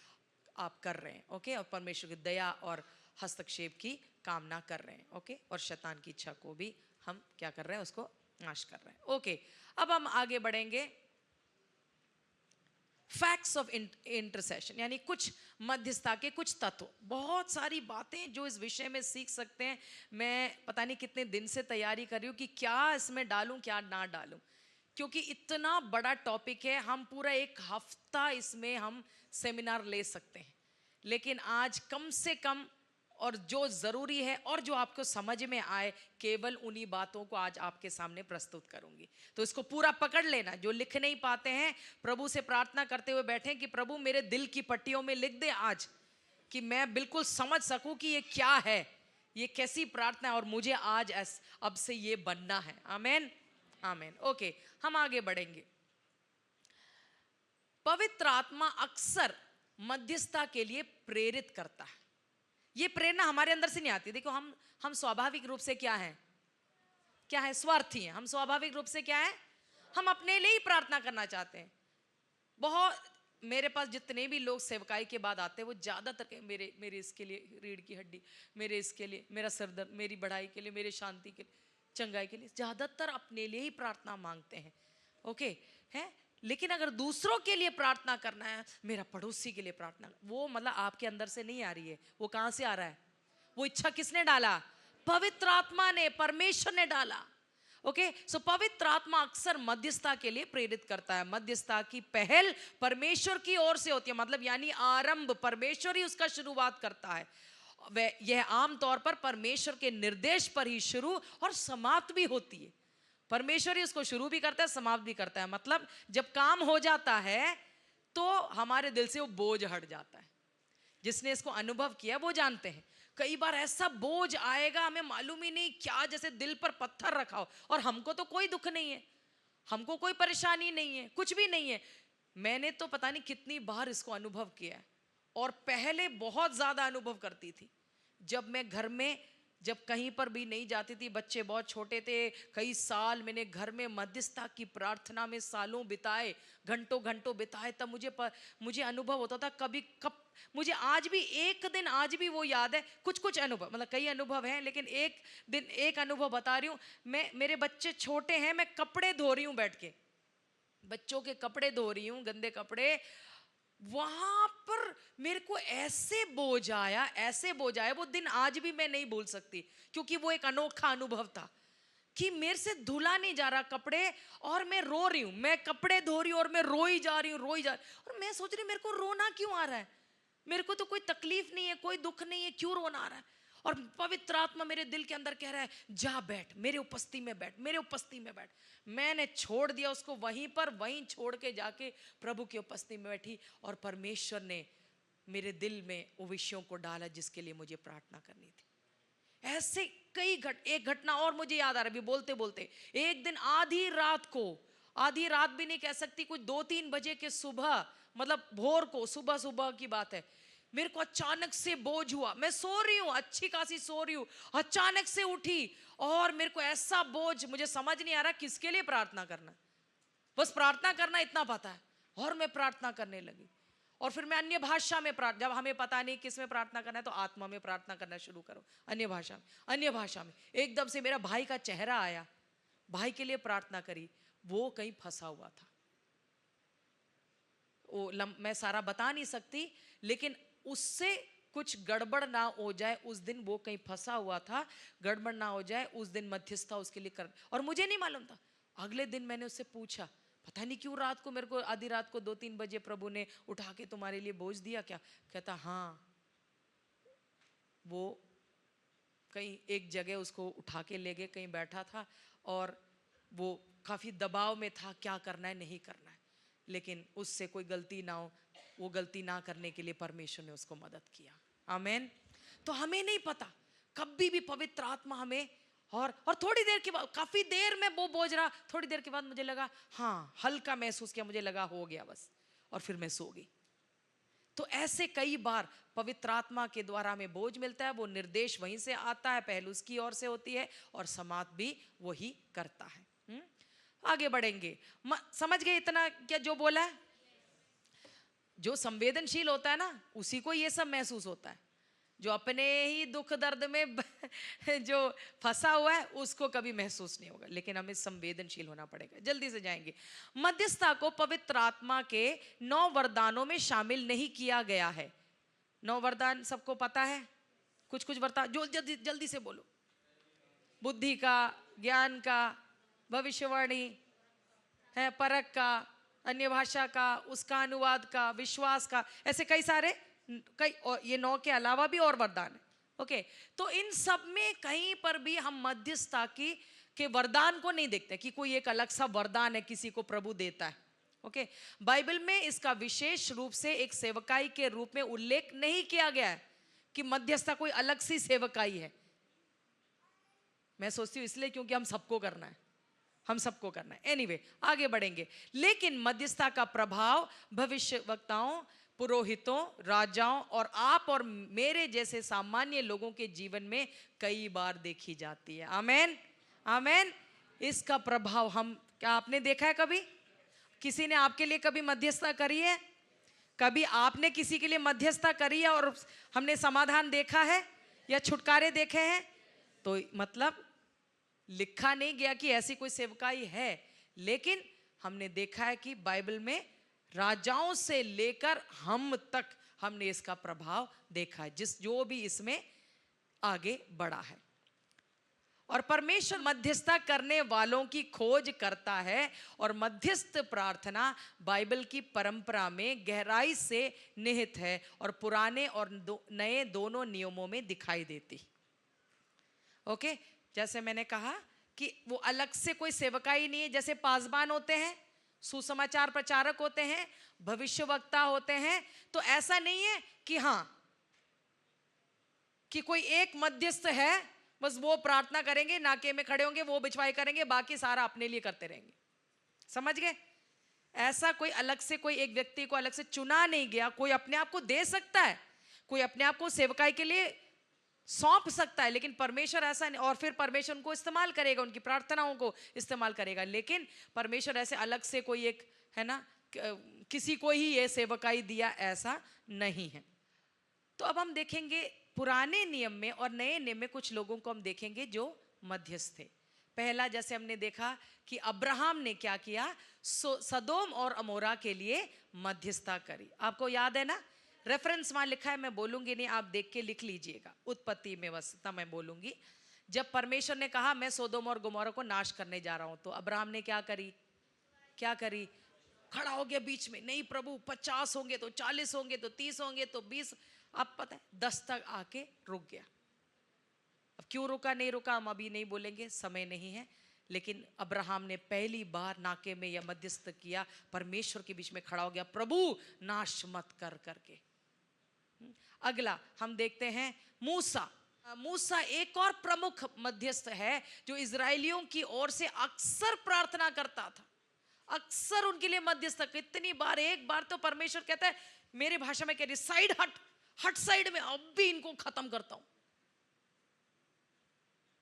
आप कर रहे हैं। ओके, और परमेश्वर की दया और हस्तक्षेप की कामना कर रहे हैं। ओके, और शैतान की इच्छा को भी हम क्या कर रहे हैं, उसको नाश कर रहे हैं। ओके, अब हम आगे बढ़ेंगे। फैक्ट्स ऑफ इंटरसेशन, यानी कुछ मध्यस्थता के कुछ तत्व। बहुत सारी बातें जो इस विषय में सीख सकते हैं। मैं पता नहीं कितने दिन से तैयारी कर रही हूँ कि क्या इसमें डालूं क्या ना डालूं, क्योंकि इतना बड़ा टॉपिक है। हम पूरा एक हफ्ता इसमें हम सेमिनार ले सकते हैं, लेकिन आज कम से कम और जो ज़रूरी है और जो आपको समझ में आए, केवल उन्हीं बातों को आज आपके सामने प्रस्तुत करूंगी। तो इसको पूरा पकड़ लेना। जो लिख नहीं पाते हैं, प्रभु से प्रार्थना करते हुए बैठे कि प्रभु मेरे दिल की पट्टियों में लिख दे आज, कि मैं बिल्कुल समझ सकूं कि ये क्या है, ये कैसी प्रार्थना है, और मुझे आज अब से ये बनना है। आमीन, आमीन। ओके, हम आगे बढ़ेंगे। पवित्र आत्मा अक्सर मध्यस्थता के लिए प्रेरित करता है। ये प्रेरणा हमारे अंदर से नहीं आती। देखो, हम स्वाभाविक रूप से क्या है, स्वार्थी हैं। हम स्वाभाविक रूप से क्या है, हम अपने लिए ही प्रार्थना करना चाहते हैं। बहुत, मेरे पास जितने भी लोग सेवकाई के बाद आते हैं, वो ज्यादातर मेरे इसके लिए रीढ़ की हड्डी, मेरे इसके लिए, मेरा सरदर्द, मेरी बढ़ाई के लिए, मेरे शांति के लिए, चंगाई के लिए, ज्यादातर अपने लिए ही प्रार्थना मांगते हैं। ओके है, लेकिन अगर दूसरों के लिए प्रार्थना करना है, मेरा पड़ोसी के लिए प्रार्थना, वो मतलब आपके अंदर से नहीं आ रही है, वो कहां से आ रहा है? वो इच्छा किसने डाला? पवित्र आत्मा ने, परमेश्वर ने डाला। ओके, सो पवित्र आत्मा अक्सर मध्यस्थता के लिए प्रेरित करता है। मध्यस्थता की पहल परमेश्वर की ओर से होती है, मतलब यानी आरंभ परमेश्वर ही उसका शुरुआत करता है। यह आमतौर पर परमेश्वर के निर्देश पर ही शुरू और समाप्त भी होती है। परमेश्वर ही उसको शुरू भी करता है, समाप्त भी करता है। मतलब जब काम हो जाता है तो हमारे दिल से वो बोझ हट जाता है। जिसने इसको अनुभव किया वो जानते हैं, कई बार ऐसा बोझ आएगा, हमें मालूम ही नहीं क्या, जैसे दिल पर पत्थर रखा हो, और हमको तो कोई दुख नहीं है, हमको कोई परेशानी नहीं है, कुछ भी नहीं है। मैंने तो पता नहीं कितनी बार इसको अनुभव किया है, और पहले बहुत ज्यादा अनुभव करती थी। जब मैं घर में, जब कहीं पर भी नहीं जाती थी, बच्चे बहुत छोटे थे, कई साल मैंने घर में मध्यस्थता की प्रार्थना में सालों बिताए, घंटों घंटों बिताए, तब मुझे अनुभव होता था। कभी कब मुझे आज भी एक दिन, आज भी वो याद है, कुछ कुछ अनुभव, मतलब कई अनुभव हैं, लेकिन एक दिन एक अनुभव बता रही हूँ मैं। मेरे बच्चे छोटे हैं, मैं कपड़े धो रही हूँ बैठ के, बच्चों के कपड़े धो रही हूँ, गंदे कपड़े। वहां पर मेरे को ऐसे बोझ आया, ऐसे बोझ आया, वो दिन आज भी मैं नहीं भूल सकती, क्योंकि वो एक अनोखा अनुभव था कि मेरे से धुला नहीं जा रहा कपड़े, और मैं रो रही हूँ, मैं कपड़े धो रही हूँ और मैं रोई जा रही हूँ, रोई जा रही हूँ। और मैं सोच रही हूँ मेरे को रोना क्यों आ रहा है, मेरे को तो कोई तकलीफ नहीं है, कोई दुख नहीं है, क्यों रोना आ रहा है? और पवित्र आत्मा मेरे दिल के अंदर कह रहा है, जा बैठ, मेरे उपस्थिति में बैठ, मेरे उपस्थिति में बैठ। मैंने छोड़ दिया उसको वहीं पर, वहीं छोड़ के जाके प्रभु की उपस्थिति में बैठी, और परमेश्वर ने मेरे दिल में वो विषयों को डाला जिसके लिए मुझे प्रार्थना करनी थी। ऐसे कई एक घटना और मुझे याद आ रहा है बोलते बोलते। एक दिन आधी रात को, आधी रात भी नहीं कह सकती, कुछ 2-3 बजे के सुबह, मतलब भोर को, सुबह सुबह की बात है, मेरे को अचानक से बोझ हुआ। मैं सो रही हूँ, अच्छी खासी सो रही हूँ, अचानक से उठी, और मेरे को ऐसा बोझ, मुझे समझ नहीं आ रहा किसके लिए प्रार्थना करना, बस प्रार्थना करना इतना पता है। और मैं प्रार्थना करने लगी, और फिर मैं अन्य भाषा में जब हमें पता नहीं किस में प्रार्थना करना है, तो आत्मा में प्रार्थना करना शुरू करो, अन्य भाषा में, अन्य भाषा में। एकदम से मेरा भाई का चेहरा आया, भाई के लिए प्रार्थना करी, वो कहीं फंसा हुआ था। मैं सारा बता नहीं सकती, लेकिन उससे कुछ गड़बड़ ना हो जाए उस दिन, वो कहीं फंसा हुआ था, गड़बड़ ना हो जाए उस दिन मध्यस्थता उसके लिए कर, और मुझे नहीं मालूम था। अगले दिन मैंने उससे पूछा, पता नहीं क्यों रात को मेरे को, आधी रात को 2-3 बजे प्रभु ने उठा के तुम्हारे लिए बोझ दिया क्या? कहता हाँ, वो कहीं एक जगह उसको उठा के ले गए, कहीं बैठा था, और वो काफी दबाव में था, क्या करना है नहीं करना है, लेकिन उससे कोई गलती ना हो, वो गलती ना करने के लिए परमेश्वर ने उसको मदद किया। आमेन। तो हमें नहीं पता, कभी भी पवित्र आत्मा हमें, और थोड़ी देर के बाद, काफी देर में वो बोझ रहा, थोड़ी देर के बाद मुझे लगा, हाँ हल्का महसूस किया, मुझे लगा हो गया बस, और फिर मैं सो गई। तो ऐसे कई बार पवित्र आत्मा के द्वारा हमें बोझ मिलता है, वो निर्देश वहीं से आता है, पहल उसकी ओर से होती है, और समाप्त भी वही करता है। आगे बढ़ेंगे, समझ गए इतना क्या जो बोला है? जो संवेदनशील होता है ना, उसी को ये सब महसूस होता है। जो अपने ही दुख दर्द में जो फंसा हुआ है, उसको कभी महसूस नहीं होगा, लेकिन हमें संवेदनशील होना पड़ेगा। जल्दी से जाएंगे। मध्यस्थता को पवित्र आत्मा के 9 वरदानों में शामिल नहीं किया गया है। 9 वरदान सबको पता है? कुछ कुछ वरदान जो जल्दी से बोलो। बुद्धि का, ज्ञान का, भविष्यवाणी है, परख का, अन्य भाषा का, उसका अनुवाद का, विश्वास का, ऐसे कई सारे, कई, और ये 9 के अलावा भी और वरदान है। ओके, तो इन सब में कहीं पर भी हम मध्यस्थता की के वरदान को नहीं देखते कि कोई एक अलग सा वरदान है किसी को प्रभु देता है। ओके, बाइबल में इसका विशेष रूप से एक सेवकाई के रूप में उल्लेख नहीं किया गया है कि मध्यस्थता कोई अलग सी सेवकाई है। मैं सोचती हूँ इसलिए क्योंकि हम सबको करना है, हम सबको करना है। एनीवे, आगे बढ़ेंगे। लेकिन मध्यस्थता का प्रभाव भविष्यवक्ताओं, पुरोहितों, राजाओं और आप और मेरे जैसे सामान्य लोगों के जीवन में कई बार देखी जाती है। आमेन, आमेन। इसका प्रभाव हम, क्या आपने देखा है कभी? किसी ने आपके लिए कभी मध्यस्थता करी है? कभी आपने किसी के लिए मध्यस्थता करी है और हमने समाधान देखा है या छुटकारे देखे हैं? तो मतलब लिखा नहीं गया कि ऐसी कोई सेवकाई है, लेकिन हमने देखा है कि बाइबल में राजाओं से लेकर हम तक हमने इसका प्रभाव देखा है, जो भी इसमें आगे बढ़ा है। और परमेश्वर मध्यस्थता करने वालों की खोज करता है, और मध्यस्थ प्रार्थना बाइबल की परंपरा में गहराई से निहित है और पुराने और नए दोनों नियमों में दिखाई देती। ओके, जैसे मैंने कहा कि वो अलग से कोई सेवकाई नहीं है। जैसे पासबान होते हैं, सुसमाचार प्रचारक होते हैं, भविष्यवक्ता होते हैं, तो ऐसा नहीं है कि हाँ कि कोई एक मध्यस्थ है, बस वो प्रार्थना करेंगे, नाके में खड़े होंगे, वो बिछवाई करेंगे, बाकी सारा अपने लिए करते रहेंगे। समझ गए? ऐसा कोई अलग से कोई एक व्यक्ति को अलग से चुना नहीं गया। कोई अपने आप को दे सकता है, कोई अपने आप को सेवकाई के लिए सौंप सकता है, लेकिन परमेश्वर ऐसा नहीं। और फिर परमेश्वर उनको इस्तेमाल करेगा, उनकी प्रार्थनाओं को इस्तेमाल करेगा, लेकिन परमेश्वर ऐसे अलग से कोई एक है ना किसी को ही ये सेवकाई दिया, ऐसा नहीं है। तो अब हम देखेंगे पुराने नियम में और नए नियम में कुछ लोगों को हम देखेंगे जो मध्यस्थ थे। पहला, जैसे हमने देखा कि अब्राहम ने क्या किया, सदोम और अमोरा के लिए मध्यस्थता करी। आपको याद है ना, रेफरेंस वहां लिखा है, मैं बोलूंगी नहीं, आप देख के लिख लीजिएगा। उत्पत्ति में बस इतना मैं बोलूंगी। जब परमेश्वर ने कहा मैं सदोम और गमोरा को नाश करने जा रहा हूं, तो अब्राहम ने क्या करी, खड़ा हो गया बीच में। नहीं प्रभु, 50 होंगे तो 40 होंगे तो 30 होंगे तो 20, अब पता है 10 तक आके रुक गया। अब क्यों रुका, नहीं रुका, हम अभी नहीं बोलेंगे, समय नहीं है। लेकिन अब्राहम ने पहली बार नाके में यह मध्यस्थ किया, परमेश्वर के बीच में खड़ा हो गया, प्रभु नाश मत कर करके। अगला हम देखते हैं मूसा एक और प्रमुख मध्यस्थ है जो इजरायलियों की ओर से अक्सर प्रार्थना करता था, अक्सर उनके लिए मध्यस्थ। कितनी बार, एक बार तो परमेश्वर कहता है, मेरे भाषा में कह रही, साइड हट साइड में, अब भी इनको खत्म करता हूं।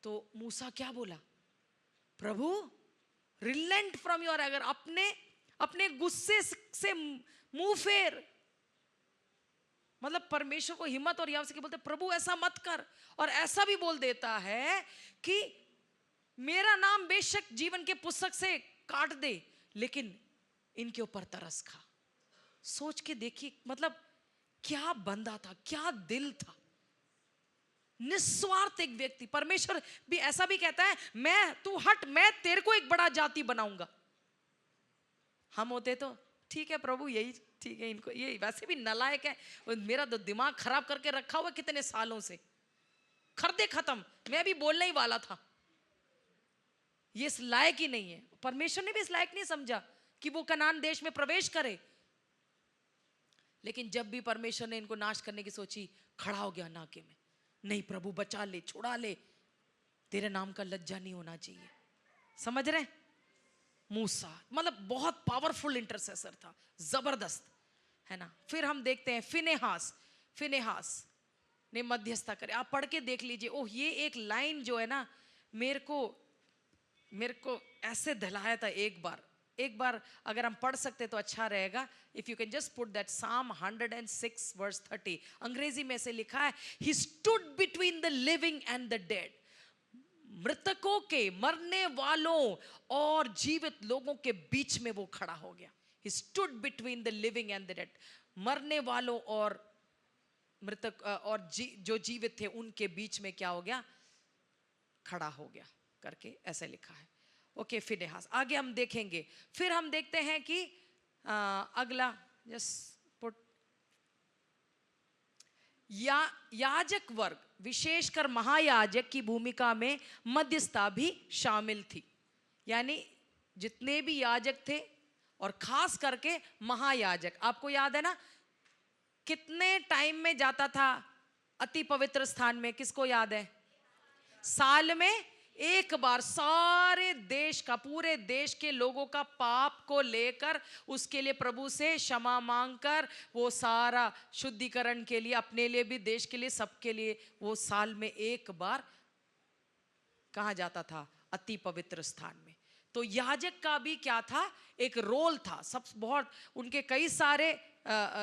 तो मूसा क्या बोला, प्रभु रिलेंट फ्रॉम योर, अगर अपने गुस्से से मुंह फेर। मतलब परमेश्वर को हिम्मत और यावत से बोलते, प्रभु ऐसा मत कर। और ऐसा भी बोल देता है कि मेरा नाम बेशक जीवन के पुस्तक से काट दे, लेकिन इनके ऊपर तरस खा। सोच के देखिए, मतलब क्या बंदा था, क्या दिल था, निस्वार्थ एक व्यक्ति। परमेश्वर भी ऐसा भी कहता है, तू हट, मैं तेरे को एक बड़ा जाति बनाऊंगा। हम होते तो ठीक है प्रभु, यही ठीक है, इनको ये वैसे भी नालायक है, मेरा तो दिमाग खराब करके रखा हुआ कितने सालों से, कर दे खत्म, मैं भी बोलने ही वाला था। ये इस लायक ही नहीं है। परमेश्वर ने भी इस लायक नहीं समझा कि वो कनान देश में प्रवेश करे। लेकिन जब भी परमेश्वर ने इनको नाश करने की सोची, खड़ा हो गया नाके में, नहीं प्रभु बचा ले, छुड़ा ले, तेरे नाम का लज्जा नहीं होना चाहिए। समझ रहे? मूसा मतलब बहुत पावरफुल इंटरसेसर था, जबरदस्त, है ना। फिर हम देखते हैं फिनेहास ने मध्यस्थता करे। आप पढ़ के देख लीजिए। ओह, ये एक लाइन जो है ना, मेरे को ऐसे दहलाया था। एक बार अगर हम पढ़ सकते तो अच्छा रहेगा। If you can just put that Psalm 106 verse 30, अंग्रेजी में से लिखा है, he stood between the living and the dead, मृतकों के, मरने वालों और जीवित लोगों के बीच में वो खड़ा हो गया। He stood between the living and the dead, मरने वालों और मृतक और जो जीवित थे उनके बीच में क्या हो गया, खड़ा हो गया करके ऐसे लिखा है। ओके, फिनेहास। आगे हम देखेंगे। फिर हम देखते हैं कि अगला जस्ट पुट याजक वर्ग, विशेषकर महायाजक की भूमिका में मध्यस्थता भी शामिल थी। यानी जितने भी याजक थे और खास करके महायाजक, आपको याद है ना कितने टाइम में जाता था अति पवित्र स्थान में, किसको याद है? साल में एक बार सारे देश का, पूरे देश के लोगों का पाप को लेकर उसके लिए प्रभु से क्षमा मांगकर वो सारा शुद्धिकरण के लिए, अपने लिए भी, देश के लिए, सबके लिए, वो साल में एक बार कहाँ जाता था? अति पवित्र स्थान में। तो याजक का भी क्या था? एक रोल था। सब बहुत उनके कई सारे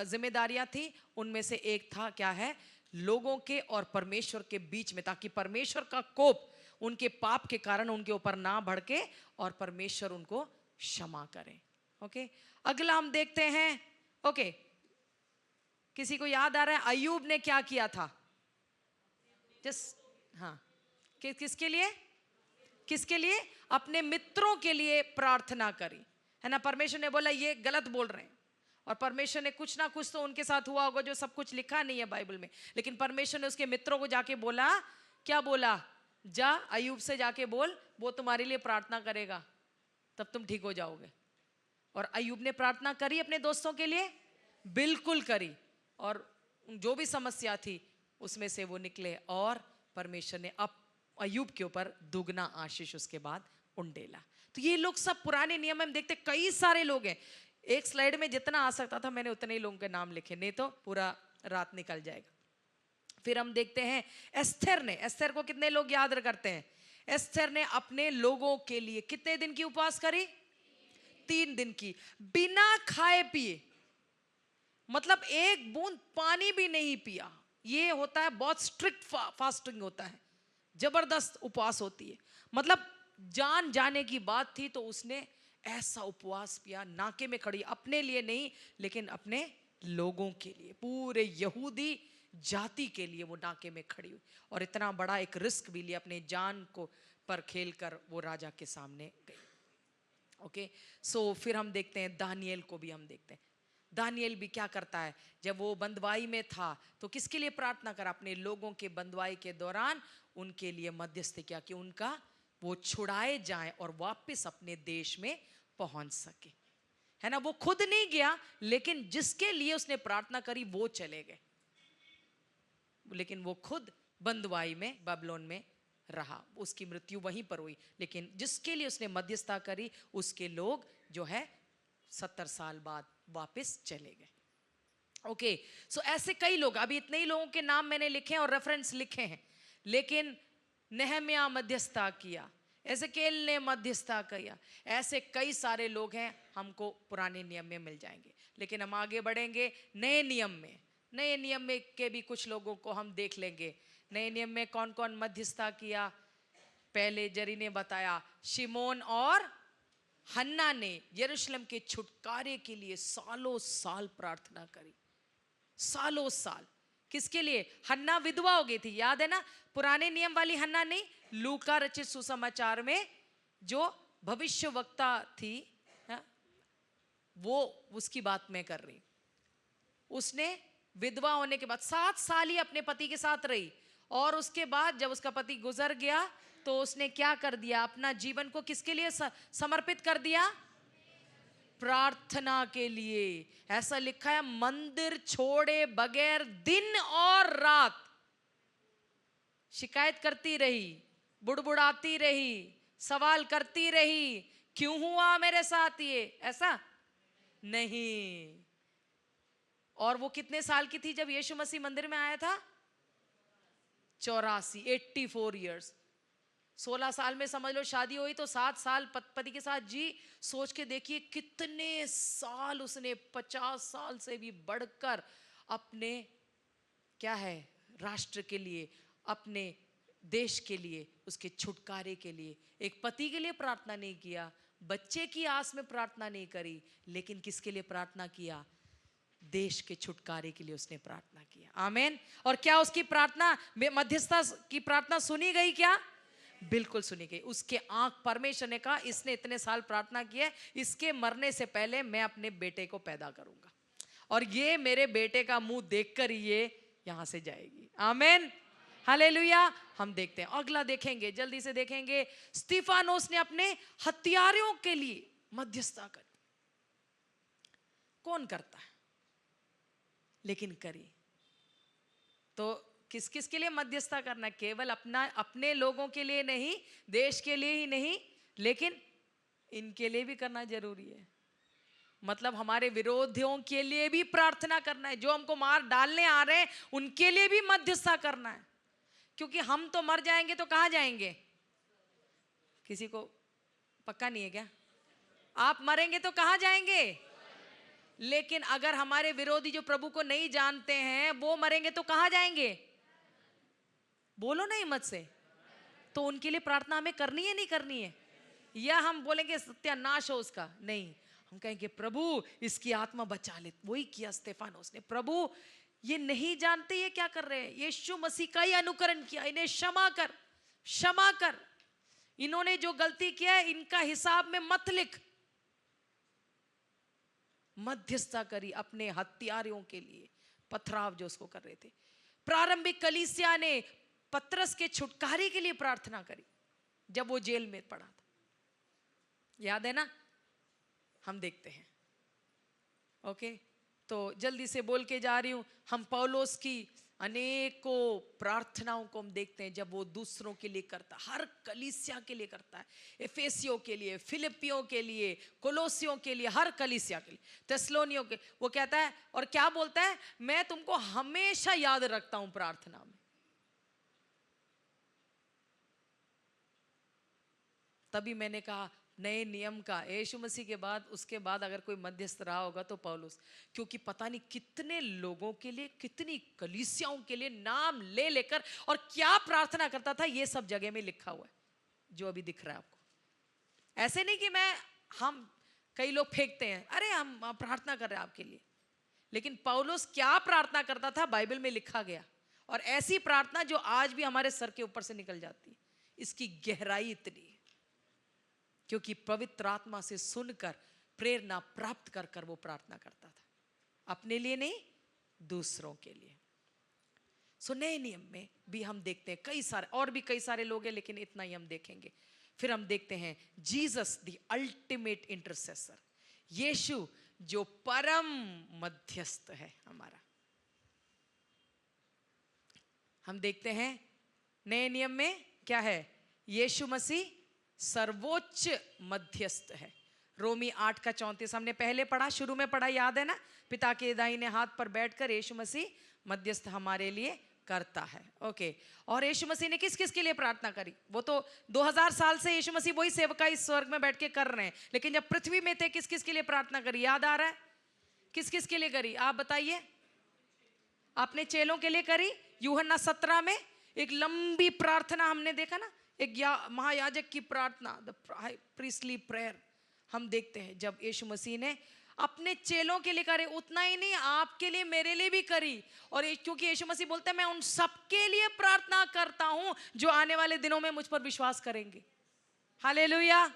जिम्मेदारियां थी। उनमें से एक था क्या है? लोगों के और परमेश्वर के बीच में, ताकि परमेश्वर का कोप उनके पाप के कारण उनके ऊपर ना भड़के और परमेश्वर उनको क्षमा करें। ओके, अगला हम देखते हैं। ओके, किसी को याद आ रहा है अय्यूब ने क्या किया था? हाँ, किसके लिए? किसके लिए? अपने मित्रों के लिए प्रार्थना करी, है ना। परमेश्वर ने बोला ये गलत बोल रहे हैं, और परमेश्वर ने कुछ ना कुछ तो उनके साथ हुआ होगा जो सब कुछ लिखा नहीं है बाइबल में, लेकिन परमेश्वर ने उसके मित्रों को जाके बोला, क्या बोला? जा अय्यूब से जाके बोल, वो तुम्हारे लिए प्रार्थना करेगा, तब तुम ठीक हो जाओगे। और अय्यूब ने प्रार्थना करी अपने दोस्तों के लिए, बिल्कुल करी, और जो भी समस्या थी उसमें से वो निकले, और परमेश्वर ने अब अय्यूब के ऊपर दुगना आशीष उसके बाद उंडेला। तो ये लोग सब पुराने नियम में हम देखते कई सारे लोग हैं। एक स्लाइड में जितना आ सकता था मैंने उतने ही लोगों के नाम लिखे, नहीं तो पूरा रात निकल जाएगा। फिर हम देखते हैं एस्थर ने, एस्थर को कितने लोग याद करते हैं? एस्थर ने अपने लोगों के लिए कितने दिन की उपवास करी? 3 दिन की, बिना खाए पिए, मतलब एक बूंद पानी भी नहीं पिया। ये होता है बहुत स्ट्रिक्ट फास्टिंग होता है, जबरदस्त उपवास होती है। मतलब जान जाने की बात थी तो उसने ऐसा उपवास किया, नाके में खड़ी, अपने लिए नहीं लेकिन अपने लोगों के लिए, पूरे यहूदी जाति के लिए वो नाके में खड़ी हुई, और इतना बड़ा एक रिस्क भी लिया, अपने जान को पर खेलकर वो राजा के सामने गई। ओके, सो फिर हम देखते हैं दानियल को भी हम देखते हैं। दानियल भी क्या करता है? जब वो बंदवाई में था तो किसके लिए प्रार्थना करा? अपने लोगों के बंदवाई के दौरान उनके लिए मध्यस्थी किया कि उनका वो छुड़ाए जाएं और वापस अपने देश में पहुंच सके, है ना। वो खुद नहीं गया, लेकिन जिसके लिए उसने प्रार्थना करी वो चले गए, लेकिन वो खुद बंदवाई में बबलोन में रहा, उसकी मृत्यु वहीं पर हुई, लेकिन जिसके लिए उसने मध्यस्थता करी उसके लोग जो है 70 साल बाद वापस चले गए। ओके, सो ऐसे कई लोग, अभी इतने ही लोगों के नाम मैंने लिखे हैं और रेफरेंस लिखे हैं, लेकिन नेहम्याह मध्यस्थता किया, एजेकेल ने मध्यस्थता किया, ऐसे कई सारे लोग हैं, हमको पुराने नियम में मिल जाएंगे। लेकिन हम आगे बढ़ेंगे नए नियम में, नए नियम में के भी कुछ लोगों को हम देख लेंगे। नए नियम में कौन कौन मध्यस्थता किया? पहले जरी ने बताया, शिमोन और हन्ना ने यरूशलेम के छुटकारे के लिए सालों साल प्रार्थना करी, सालों साल। किसके लिए? हन्ना विधवा हो गई थी, याद है ना, पुराने नियम वाली हन्ना नहीं, लूका रचित सुसमाचार में जो भविष्य वक्ता थी, वो उसकी बात मैं कर रही। उसने विधवा होने के बाद 7 साल ही अपने पति के साथ रही, और उसके बाद जब उसका पति गुजर गया तो उसने क्या कर दिया? अपना जीवन को किसके लिए समर्पित कर दिया? प्रार्थना के लिए। ऐसा लिखा है, मंदिर छोड़े बगैर दिन और रात शिकायत करती रही, बुड़बुड़ाती रही, सवाल करती रही, क्यों हुआ मेरे साथ ये? ऐसा नहीं। और वो कितने साल की थी जब यीशु मसीह मंदिर में आया था? 84, 84 इयर्स। 16 साल में समझ लो शादी हुई तो 7 साल पति के साथ जी। सोच के देखिए कितने साल उसने, 50 साल से भी बढ़कर अपने क्या है, राष्ट्र के लिए, अपने देश के लिए, उसके छुटकारे के लिए, एक पति के लिए प्रार्थना नहीं किया, बच्चे की आस में प्रार्थना नहीं करी, लेकिन किसके लिए प्रार्थना किया? देश के छुटकारे के लिए उसने प्रार्थना किया। आमीन। और क्या उसकी प्रार्थना, मध्यस्थता की प्रार्थना सुनी गई? क्या? बिल्कुल सुनी गई। उसके आंख, परमेश्वर ने कहा इसने इतने साल प्रार्थना की है, इसके मरने से पहले मैं अपने बेटे को पैदा करूंगा, और ये मेरे बेटे का मुंह देखकर ही ये यहां से जाएगी। आमीन, हालेलुया। हम देखते हैं, अगला देखेंगे, जल्दी से देखेंगे। स्तिफानोस ने अपने हत्यारों के लिए मध्यस्थता करी। कौन करता है? लेकिन करी तो किस किस के लिए मध्यस्थता करना? केवल अपने लोगों के लिए नहीं, देश के लिए ही नहीं, लेकिन इनके लिए भी करना जरूरी है। मतलब हमारे विरोधियों के लिए भी प्रार्थना करना है, जो हमको मार डालने आ रहे हैं उनके लिए भी मध्यस्थता करना है, क्योंकि हम तो मर जाएंगे तो कहां जाएंगे? किसी को पक्का नहीं है क्या? आप मरेंगे तो कहां जाएंगे? लेकिन अगर हमारे विरोधी जो प्रभु को नहीं जानते हैं वो मरेंगे तो कहां जाएंगे? बोलो नहीं मत से। तो उनके लिए प्रार्थना हमें करनी है नहीं करनी है? या हम बोलेंगे सत्यानाश हो उसका? नहीं, हम कहेंगे प्रभु इसकी आत्मा बचा ले। वही किया स्तेफानोस ने। प्रभु ये नहीं जानते ये क्या कर रहे हैं, यीशु मसीह का ही अनुकरण किया, इन्हें क्षमा कर, क्षमा कर, इन्होंने जो गलती किया है इनका हिसाब में मत लिख। मध्यस्थता करी अपने हत्यारों के लिए, पथराव जो उसको कर रहे थे। प्रारंभिक कलीसिया ने पतरस के छुटकारे के लिए प्रार्थना करी जब वो जेल में पड़ा था, याद है ना? हम देखते हैं। ओके, तो जल्दी से बोल के जा रही हूं। हम पौलुस की अनेकों प्रार्थनाओं को हम देखते हैं जब वो दूसरों के लिए करता, हर कलीसिया के लिए करता है, एफेसियों के लिए, फिलिपियों के लिए, कोलोसियों के लिए, हर कलीसिया के लिए, तेस्सलोनियों के। वो कहता है और क्या बोलता है, मैं तुमको हमेशा याद रखता हूं प्रार्थना में। तभी मैंने कहा नए नियम का यीशु मसीह के बाद, उसके बाद अगर कोई मध्यस्थ रहा होगा तो पौलुस, क्योंकि पता नहीं कितने लोगों के लिए, कितनी कलीसियाओं के लिए नाम ले लेकर और क्या प्रार्थना करता था, ये सब जगह में लिखा हुआ है जो अभी दिख रहा है आपको। ऐसे नहीं कि हम कई लोग फेंकते हैं, अरे हम प्रार्थना कर रहे हैं आपके लिए, लेकिन पौलुस क्या प्रार्थना करता था बाइबल में लिखा गया। और ऐसी प्रार्थना जो आज भी हमारे सर के ऊपर से निकल जाती है, इसकी गहराई इतनी, क्योंकि पवित्र आत्मा से सुनकर प्रेरणा प्राप्त कर कर वो प्रार्थना करता था, अपने लिए नहीं, दूसरों के लिए। सो नए नियम में भी हम देखते हैं कई सारे, और भी कई सारे लोग हैं, लेकिन इतना ही हम देखेंगे। फिर हम देखते हैं जीसस द अल्टीमेट इंटरसेसर, यीशु जो परम मध्यस्थ है हमारा। हम देखते हैं नए नियम में क्या है, यीशु मसीह सर्वोच्च मध्यस्थ है। रोमी 8:34 हमने पहले पढ़ा, शुरू में पढ़ा, याद है ना? पिता के दाहिने हाथ पर बैठकर यीशु मसीह मध्यस्थ हमारे लिए करता है। ओके, और यीशु मसीह ने किस किस के लिए प्रार्थना करी? वो तो 2000 साल से यीशु मसीह वही सेवकाई स्वर्ग में बैठ के कर रहे हैं, लेकिन जब पृथ्वी में थे किस किस के लिए प्रार्थना करी? याद आ रहा है? किस किस के लिए करी आप बताइए? अपने चेलों के लिए करी। यूहन्ना 17 में एक लंबी प्रार्थना हमने देखा ना, एक महायाजक की प्रार्थना, द प्रीस्टली प्रेयर, हम देखते हैं जब यीशु मसीह ने अपने चेलों के लिए करे, उतना ही नहीं आपके लिए, मेरे लिए भी करी। और क्योंकि यीशु मसीह बोलते हैं मैं उन सबके लिए प्रार्थना करता हूं जो आने वाले दिनों में मुझ पर विश्वास करेंगे। हालेलुया।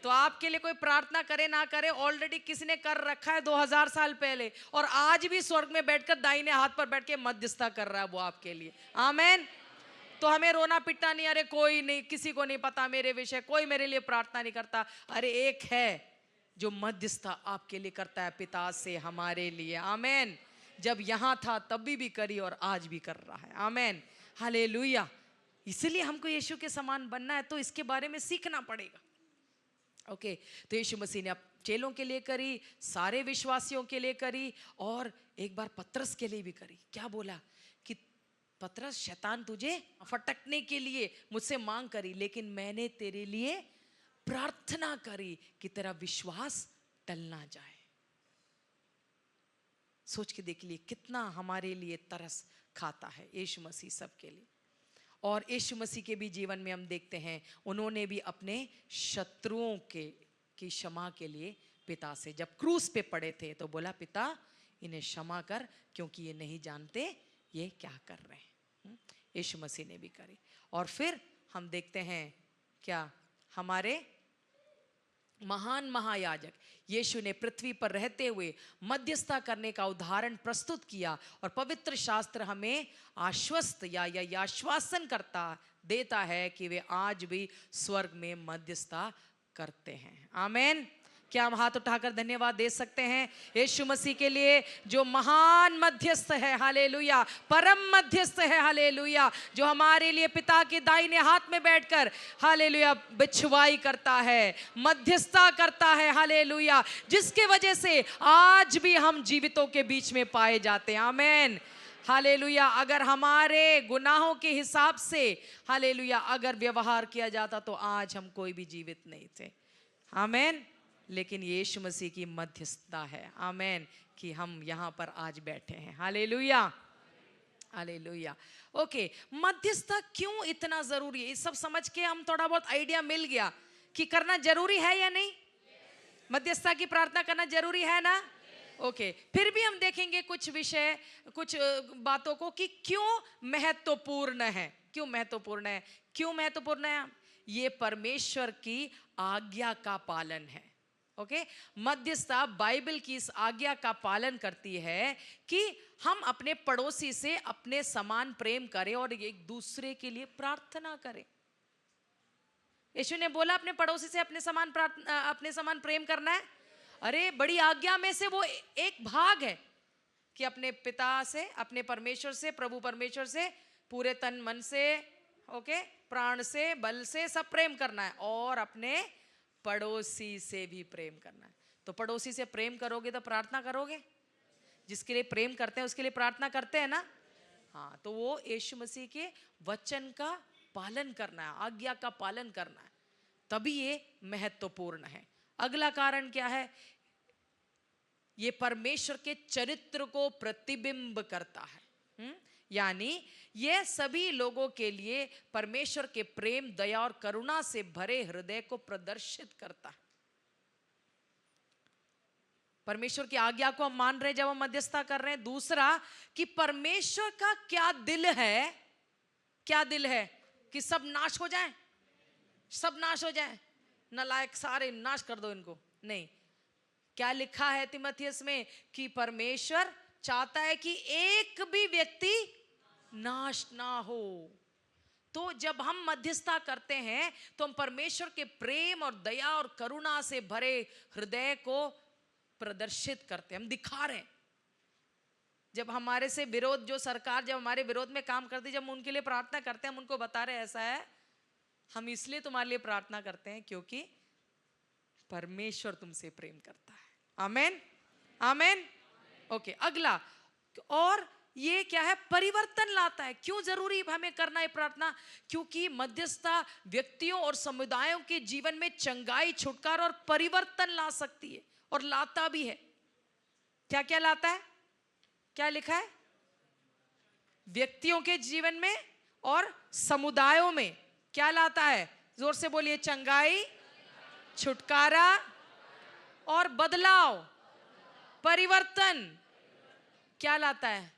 तो आपके लिए कोई प्रार्थना करे ना करे, ऑलरेडी किसी ने कर रखा है 2000 साल पहले, और आज भी स्वर्ग में बैठकर दाहिने हाथ पर बैठ के मध्यस्थता कर रहा है वो आपके लिए। आमेन। तो हमें रोना पिटना नहीं, अरे कोई नहीं, किसी को नहीं पता मेरे विषय, कोई मेरे लिए प्रार्थना नहीं करता। अरे एक है जो मध्यस्थता आपके लिए करता है, पिता से हमारे लिए। आमेन। जब यहां था तभी भी करी और आज भी कर रहा है। Amen, hallelujah. इसलिए हमको यीशु के समान बनना है, तो इसके बारे में सीखना पड़ेगा। ओके, तो यीशु मसीह ने अब चेलों के लिए करी, सारे विश्वासियों के लिए करी, और एक बार पतरस के लिए भी करी। क्या बोला कि पतरस, शैतान तुझे फटकने के लिए मुझसे मांग करी, लेकिन मैंने तेरे लिए प्रार्थना करी कि तेरा विश्वास टल ना जाए। सोच के देख लिए कितना हमारे लिए तरस खाता है यीशु मसीह सबके लिए। और यीशु मसीह के भी जीवन में हम देखते हैं, उन्होंने भी अपने शत्रुओं की क्षमा के लिए पिता से, जब क्रूस पे पड़े थे तो बोला, पिता इन्हें क्षमा कर क्योंकि ये नहीं जानते ये क्या कर रहे हैं। यीशु मसीह ने भी करी। और फिर हम देखते हैं क्या, हमारे महान महायाजक यीशु ने पृथ्वी पर रहते हुए मध्यस्थता करने का उदाहरण प्रस्तुत किया, और पवित्र शास्त्र हमें आश्वस्त या आश्वासन देता है कि वे आज भी स्वर्ग में मध्यस्थता करते हैं। आमेन। क्या हम हाथ उठाकर धन्यवाद दे सकते हैं यीशु मसीह के लिए जो महान मध्यस्थ है, हालेलुया, परम मध्यस्थ है, हालेलुया, जो हमारे लिए पिता के दाहिने हाथ में बैठकर, हालेलुया, बिछवाई करता है, मध्यस्थता करता है, हालेलुया, जिसके वजह से आज भी हम जीवितों के बीच में पाए जाते हैं। आमेन, हालेलुया। अगर हमारे गुनाहों के हिसाब से, हालेलुया, अगर व्यवहार किया जाता तो आज हम कोई भी जीवित नहीं थे। आमेन। लेकिन यीशु मसीह की मध्यस्थता है, आमेन, कि हम यहाँ पर आज बैठे हैं। Hallelujah, hallelujah. ओके, मध्यस्थता क्यों इतना जरूरी है? ये सब समझ के हम थोड़ा बहुत आइडिया मिल गया कि करना जरूरी है या नहीं। मध्यस्थता की प्रार्थना करना जरूरी है ना? ओके, फिर भी हम देखेंगे कुछ विषय, कुछ बातों को कि क्यों महत्वपूर्ण है। क्यों महत्वपूर्ण है? क्यों महत्वपूर्ण है? ये परमेश्वर की आज्ञा का पालन है। ओके, मध्यस्थता बाइबल की इस आज्ञा का पालन करती है कि हम अपने पड़ोसी से अपने समान प्रेम करें और एक दूसरे के लिए प्रार्थना करें। यीशु ने बोला अपने पड़ोसी से अपने समान प्रेम करना है। अरे बड़ी आज्ञा में से वो एक भाग है कि अपने पिता से, अपने परमेश्वर से, प्रभु परमेश्वर से पूरे तन मन से, ओके, प्राण से, बल से सब प्रेम करना है और अपने पड़ोसी से भी प्रेम करना है। तो पड़ोसी से प्रेम करोगे तो प्रार्थना करोगे। जिसके लिए प्रेम करते हैं उसके लिए प्रार्थना करते हैं ना? हाँ, तो वो यीशु मसीह के वचन का पालन करना है, आज्ञा का पालन करना है, तभी ये महत्वपूर्ण है। अगला कारण क्या है? ये परमेश्वर के चरित्र को प्रतिबिंब करता है। यानी ये सभी लोगों के लिए परमेश्वर के प्रेम, दया और करुणा से भरे हृदय को प्रदर्शित करता है। परमेश्वर की आज्ञा को हम मान रहे हैं जब हम मध्यस्थता कर रहे हैं। दूसरा कि परमेश्वर का क्या दिल है? क्या दिल है? कि सब नाश हो जाए, सब नाश हो जाए, नालायक सारे नाश कर दो इनको? नहीं। क्या लिखा है तीमुथियुस में? कि परमेश्वर चाहता है कि एक भी व्यक्ति नाश ना हो। तो जब हम मध्यस्थता करते हैं तो हम परमेश्वर के प्रेम और दया और करुणा से भरे हृदय को प्रदर्शित करते हैं, हम दिखा रहे हैं। जब हमारे से विरोध, जो सरकार जब हमारे विरोध में काम करती है, जब हम उनके लिए प्रार्थना करते हैं, हम उनको बता रहे ऐसा है, हम इसलिए तुम्हारे लिए प्रार्थना करते हैं क्योंकि परमेश्वर तुमसे प्रेम करता है। आमेन, आमेन। ओके, अगला, और ये क्या है? परिवर्तन लाता है। क्यों जरूरी हमें करना है प्रार्थना? क्योंकि मध्यस्थता व्यक्तियों और समुदायों के जीवन में चंगाई, छुटकारा और परिवर्तन ला सकती है और लाता भी है। क्या क्या लाता है? क्या लिखा है? व्यक्तियों के जीवन में और समुदायों में क्या लाता है? जोर से बोलिए। चंगाई, छुटकारा और बदलाव, परिवर्तन। क्या लाता है?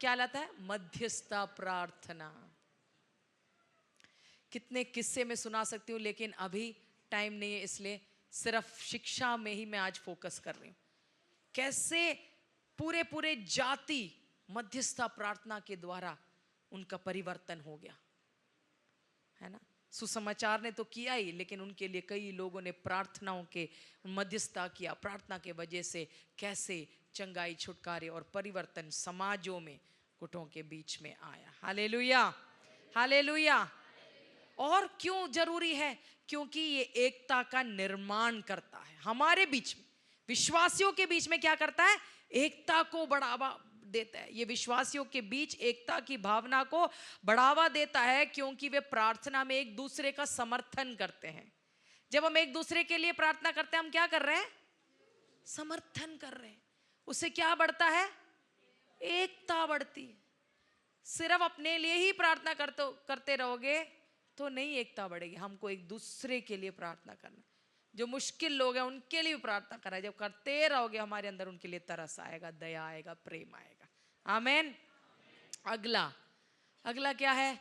क्या लाता है? मध्यस्थता प्रार्थना। कितने किस्से में सुना सकती हूं, लेकिन अभी टाइम नहीं है, इसलिए सिर्फ शिक्षा में ही मैं आज फोकस कर रही हूं। कैसे पूरे पूरे जाति मध्यस्थता प्रार्थना के द्वारा उनका परिवर्तन हो गया, है ना? सुसमाचार ने तो किया ही, लेकिन उनके लिए कई लोगों ने प्रार्थनाओं के मध्यस्थता किया। प्रार्थना के वजह से कैसे चंगाई, छुटकारे और परिवर्तन समाजों में, गुटों के बीच में आया। Hallelujah, hallelujah. और क्यों जरूरी है? क्योंकि ये एकता का निर्माण करता है हमारे बीच में, विश्वासियों के बीच में। क्या करता है? एकता को बढ़ावा देता है। ये विश्वासियों के बीच एकता की भावना को बढ़ावा देता है, क्योंकि वे प्रार्थना में एक दूसरे का समर्थन करते हैं। जब हम एक दूसरे के लिए प्रार्थना करते हैं, हम क्या कर रहे हैं? समर्थन कर रहे हैं। उससे क्या बढ़ता है? एकता बढ़ती है। सिर्फ अपने लिए ही प्रार्थना करते रहोगे तो नहीं एकता बढ़ेगी। हमको एक दूसरे के लिए प्रार्थना करना, जो मुश्किल लोग हैं उनके लिए भी प्रार्थना करना है। जब करते रहोगे, हमारे अंदर उनके लिए तरस आएगा, दया आएगा, प्रेम आएगा। आमीन। अगला क्या है?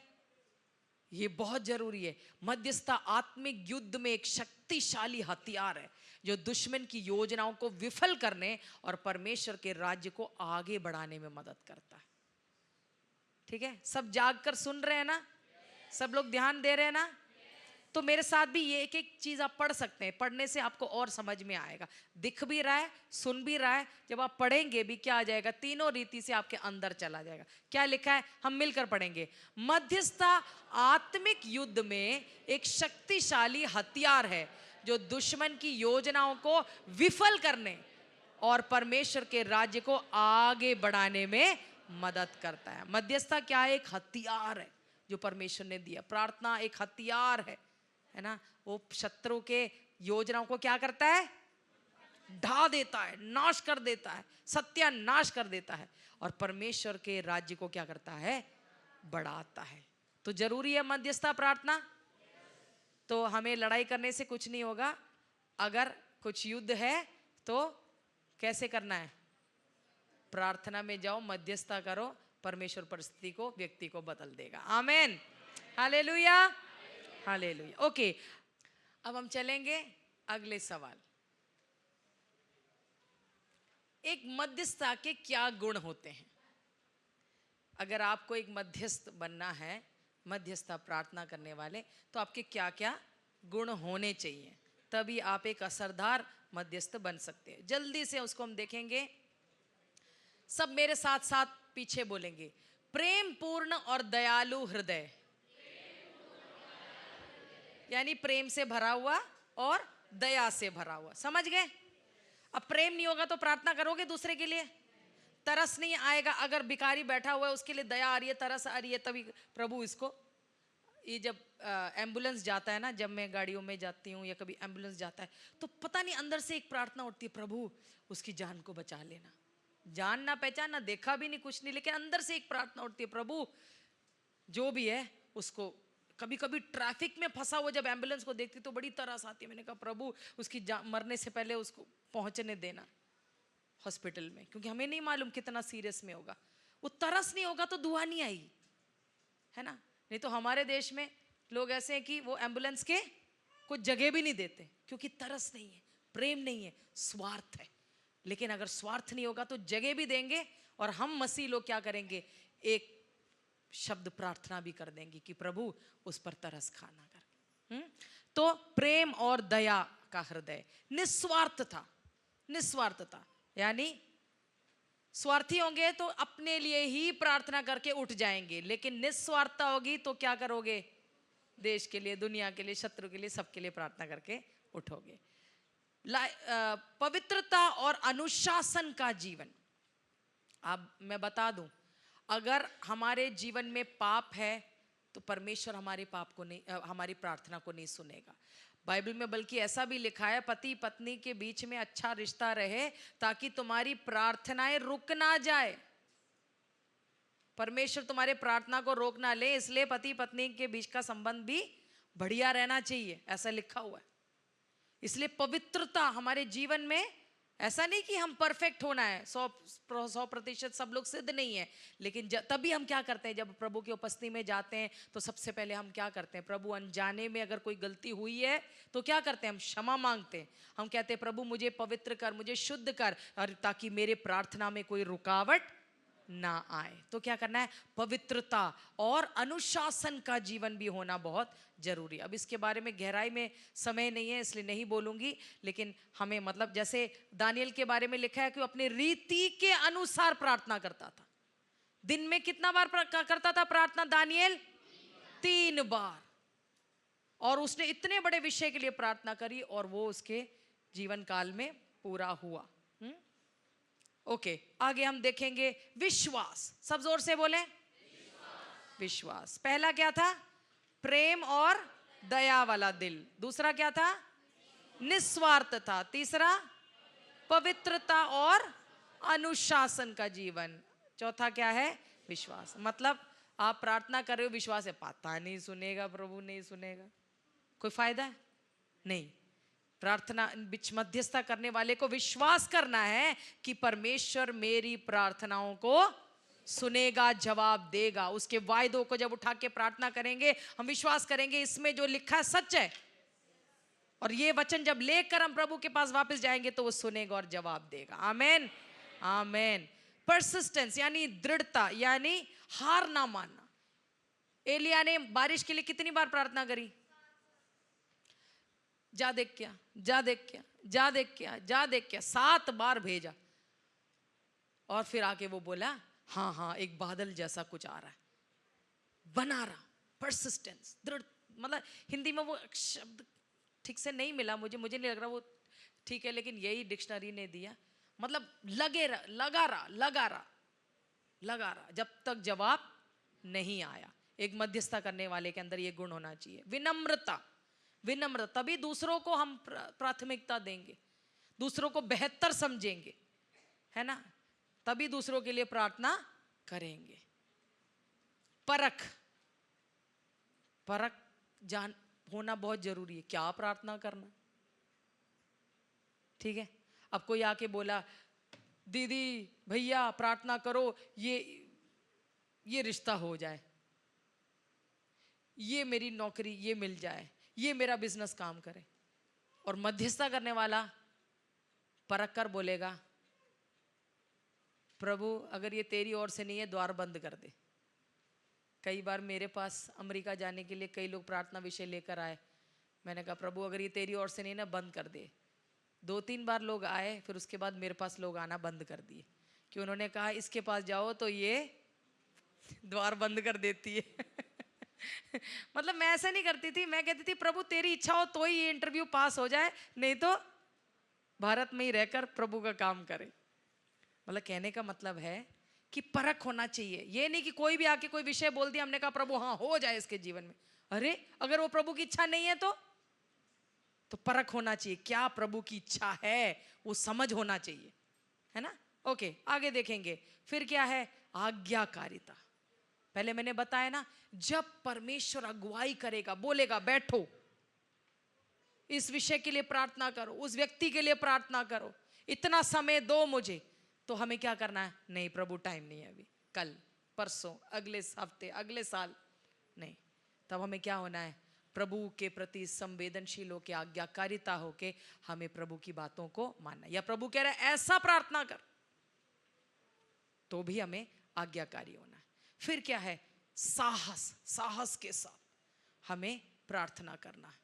ये बहुत जरूरी है। मध्यस्थता आत्मिक युद्ध में एक शक्तिशाली हथियार है जो दुश्मन की योजनाओं को विफल करने और परमेश्वर के राज्य को आगे बढ़ाने में मदद करता है। ठीक है? सब जाग कर सुन रहे हैं ना? सब लोग ध्यान दे रहे हैं ना? तो मेरे साथ भी ये एक एक चीज आप पढ़ सकते हैं। पढ़ने से आपको और समझ में आएगा, दिख भी रहा है, सुन भी रहा है। जब आप पढ़ेंगे भी क्या आ जाएगा? तीनों रीति से आपके अंदर चला जाएगा। क्या लिखा है? हम मिलकर पढ़ेंगे। मध्यस्थता आत्मिक युद्ध में एक शक्तिशाली हथियार है जो दुश्मन की योजनाओं को विफल करने और परमेश्वर के राज्य को आगे बढ़ाने में मदद करता है। मध्यस्थता क्या है? एक हथियार है जो परमेश्वर ने दिया। प्रार्थना एक हथियार है ना? वो शत्रु के योजनाओं को क्या करता है? ढा देता है, नाश कर देता है, सत्यानाश कर देता है, और परमेश्वर के राज्य को क्या करता है? बढ़ाता है। तो जरूरी है मध्यस्थता प्रार्थना। तो हमें लड़ाई करने से कुछ नहीं होगा। अगर कुछ युद्ध है तो कैसे करना है? प्रार्थना में जाओ, मध्यस्थता करो, परमेश्वर परिस्थिति को, व्यक्ति को बदल देगा। आमेन, हालेलुया, हालेलुया। ओके, अब हम चलेंगे अगले सवाल। एक मध्यस्थता के क्या गुण होते हैं? अगर आपको एक मध्यस्थ बनना है, मध्यस्थता प्रार्थना करने वाले, तो आपके क्या क्या गुण होने चाहिए, तभी आप एक असरदार मध्यस्थ बन सकते हैं। जल्दी से उसको हम देखेंगे। सब मेरे साथ साथ पीछे बोलेंगे, प्रेम पूर्ण और दयालु हृदय, यानी प्रेम से भरा हुआ और दया से भरा हुआ। समझ गए? अब प्रेम नहीं होगा तो प्रार्थना करोगे दूसरे के लिए? तरस नहीं आएगा। अगर भिखारी बैठा हुआ है उसके लिए दया आ रही है, तरस आ रही है, तभी प्रभु इसको, ये जब एम्बुलेंस जाता है ना, जब मैं गाड़ियों में जाती हूँ या कभी एम्बुलेंस जाता है, तो पता नहीं अंदर से एक प्रार्थना उठती है, प्रभु उसकी जान को बचा लेना। जान ना पहचान ना देखा भी नहीं, कुछ नहीं, लेकिन अंदर से एक प्रार्थना उठती है, प्रभु जो भी है उसको। कभी कभी ट्रैफिक में फंसा हुआ जब एम्बुलेंस को देखती तो बड़ी तरस आती है। मैंने कहा प्रभु उसकी मरने से पहले उसको पहुंचने देना हॉस्पिटल में, क्योंकि हमें नहीं मालूम कितना सीरियस में होगा। वो तरस नहीं होगा तो दुआ नहीं आई, है ना? नहीं तो हमारे देश में लोग ऐसे हैं कि वो एम्बुलेंस के कुछ जगह भी नहीं देते, क्योंकि तरस नहीं है, प्रेम नहीं है, स्वार्थ है। लेकिन अगर स्वार्थ नहीं होगा तो जगह भी देंगे, और हम मसीह लोग क्या करेंगे, एक शब्द प्रार्थना भी कर देंगे कि प्रभु उस पर तरस खाना कर। तो प्रेम और दया का हृदय, निस्वार्थता, निस्वार्थता यानी स्वार्थी होंगे तो अपने लिए ही प्रार्थना करके उठ जाएंगे, लेकिन निस्वार्थता होगी तो क्या करोगे? देश के लिए, दुनिया के लिए, शत्रु के लिए, सबके लिए प्रार्थना करके उठोगे। पवित्रता और अनुशासन का जीवन। अब मैं बता दूं, अगर हमारे जीवन में पाप है तो परमेश्वर हमारे पाप को नहीं, हमारी प्रार्थना को नहीं सुनेगा। बाइबल में बल्कि ऐसा भी लिखा है, पति पत्नी के बीच में अच्छा रिश्ता रहे ताकि तुम्हारी प्रार्थनाएं रुक ना जाए। परमेश्वर तुम्हारे प्रार्थना को रोक ना ले, इसलिए पति पत्नी के बीच का संबंध भी बढ़िया रहना चाहिए, ऐसा लिखा हुआ है। इसलिए पवित्रता हमारे जीवन में, ऐसा नहीं कि हम परफेक्ट होना है, 100% सब लोग सिद्ध नहीं है, लेकिन तभी हम क्या करते हैं, जब प्रभु की उपस्थिति में जाते हैं तो सबसे पहले हम क्या करते हैं, प्रभु अनजाने में अगर कोई गलती हुई है तो क्या करते हैं, हम क्षमा मांगते हैं। हम कहते हैं प्रभु मुझे पवित्र कर, मुझे शुद्ध कर, और ताकि मेरे प्रार्थना में कोई रुकावट ना आए। तो क्या करना है, पवित्रता और अनुशासन का जीवन भी होना बहुत जरूरी। अब इसके बारे में गहराई में समय नहीं है इसलिए नहीं बोलूंगी, लेकिन हमें मतलब जैसे दानियल के बारे में लिखा है कि वो अपने रीति के अनुसार प्रार्थना करता था। दिन में कितना बार करता था प्रार्थना दानियल? 3 बार। और उसने इतने बड़े विषय के लिए प्रार्थना करी और वो उसके जीवन काल में पूरा हुआ। ओके, आगे हम देखेंगे विश्वास। सब जोर से बोलें, विश्वास। पहला क्या था? प्रेम और दया वाला दिल। दूसरा क्या था? निस्वार्थ था। तीसरा पवित्रता और अनुशासन का जीवन। चौथा क्या है? विश्वास। मतलब आप प्रार्थना कर रहे हो, विश्वास है पता नहीं सुनेगा, प्रभु नहीं सुनेगा, कोई फायदा है नहीं। प्रार्थना बीच मध्यस्थता करने वाले को विश्वास करना है कि परमेश्वर मेरी प्रार्थनाओं को सुनेगा, जवाब देगा। उसके वायदों को जब उठा के प्रार्थना करेंगे, हम विश्वास करेंगे इसमें जो लिखा है सच है, और ये वचन जब लेकर हम प्रभु के पास वापस जाएंगे तो वो सुनेगा और जवाब देगा। आमेन, आमेन। परसिस्टेंस यानी दृढ़ता, यानी हार ना मानना। एलिया ने बारिश के लिए कितनी बार प्रार्थना करी? जा देख क्या, जा देख क्या, जा देख क्या, जा देख क्या, 7 बार भेजा। और फिर आके वो बोला हाँ हाँ एक बादल जैसा कुछ आ रहा है, बना रहा। परसिस्टेंस, दृढ़, मतलब हिंदी में वो शब्द ठीक से नहीं मिला मुझे नहीं लग रहा वो ठीक है, लेकिन यही डिक्शनरी ने दिया। मतलब लगे रहा, लगा रहा, लगा रहा, लगा रहा, जब तक जवाब नहीं आया। एक मध्यस्थता करने वाले के अंदर ये गुण होना चाहिए। विनम्रता, विनम्रता, तभी दूसरों को हम प्राथमिकता देंगे, दूसरों को बेहतर समझेंगे, है ना, तभी दूसरों के लिए प्रार्थना करेंगे। परख, परख जान होना बहुत जरूरी है। क्या प्रार्थना करना, ठीक है। अब कोई आके बोला दीदी भैया प्रार्थना करो ये रिश्ता हो जाए, ये मेरी नौकरी ये मिल जाए, ये मेरा बिजनेस काम करे, और मध्यस्थता करने वाला परख कर बोलेगा प्रभु अगर ये तेरी ओर से नहीं है द्वार बंद कर दे। कई बार मेरे पास अमेरिका जाने के लिए कई लोग प्रार्थना विषय लेकर आए, मैंने कहा प्रभु अगर ये तेरी ओर से नहीं ना बंद कर दे। 2-3 बार लोग आए, फिर उसके बाद मेरे पास लोग आना बंद कर दिए कि उन्होंने कहा इसके पास जाओ तो ये द्वार बंद कर देती है। मतलब मैं ऐसा नहीं करती थी, मैं कहती थी प्रभु तेरी इच्छा हो तो ही ये इंटरव्यू पास हो जाए, नहीं तो भारत में ही रहकर प्रभु का काम करे। मतलब कहने का मतलब है कि परख होना चाहिए। ये नहीं कि कोई भी आके कोई विषय बोल दिया, हमने कहा प्रभु हाँ हो जाए इसके जीवन में। अरे अगर वो प्रभु की इच्छा नहीं है तो परख होना चाहिए, क्या प्रभु की इच्छा है वो समझ होना चाहिए, है ना। ओके आगे देखेंगे। फिर क्या है, आज्ञाकारिता। पहले मैंने बताया ना, जब परमेश्वर अगुवाई करेगा, बोलेगा बैठो इस विषय के लिए प्रार्थना करो, उस व्यक्ति के लिए प्रार्थना करो, इतना समय दो मुझे, तो हमें क्या करना है, नहीं प्रभु टाइम नहीं है अभी, कल परसों अगले हफ्ते अगले साल नहीं। तब हमें क्या होना है, प्रभु के प्रति संवेदनशील होकर आज्ञाकारिता होके हमें प्रभु की बातों को मानना। या प्रभु कह रहा है ऐसा प्रार्थना कर, तो भी हमें आज्ञाकारी होना है। फिर क्या है, साहस के साथ हमें प्रार्थना करना है।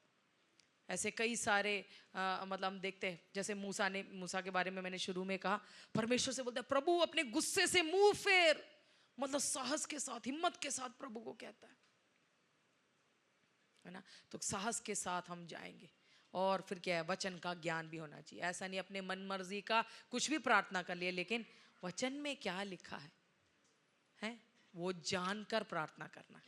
ऐसे कई सारे मतलब हम देखते हैं, जैसे मूसा के बारे में मैंने शुरू में कहा, परमेश्वर से बोलता है प्रभु अपने गुस्से से मुंह फेर, मतलब साहस के साथ हिम्मत के साथ प्रभु को कहता है ना। तो साहस के साथ हम जाएंगे। और फिर क्या है, वचन का ज्ञान भी होना चाहिए। ऐसा नहीं अपने मन मर्जी का कुछ भी प्रार्थना कर लिए, लेकिन वचन में क्या लिखा है वो जानकर प्रार्थना करना।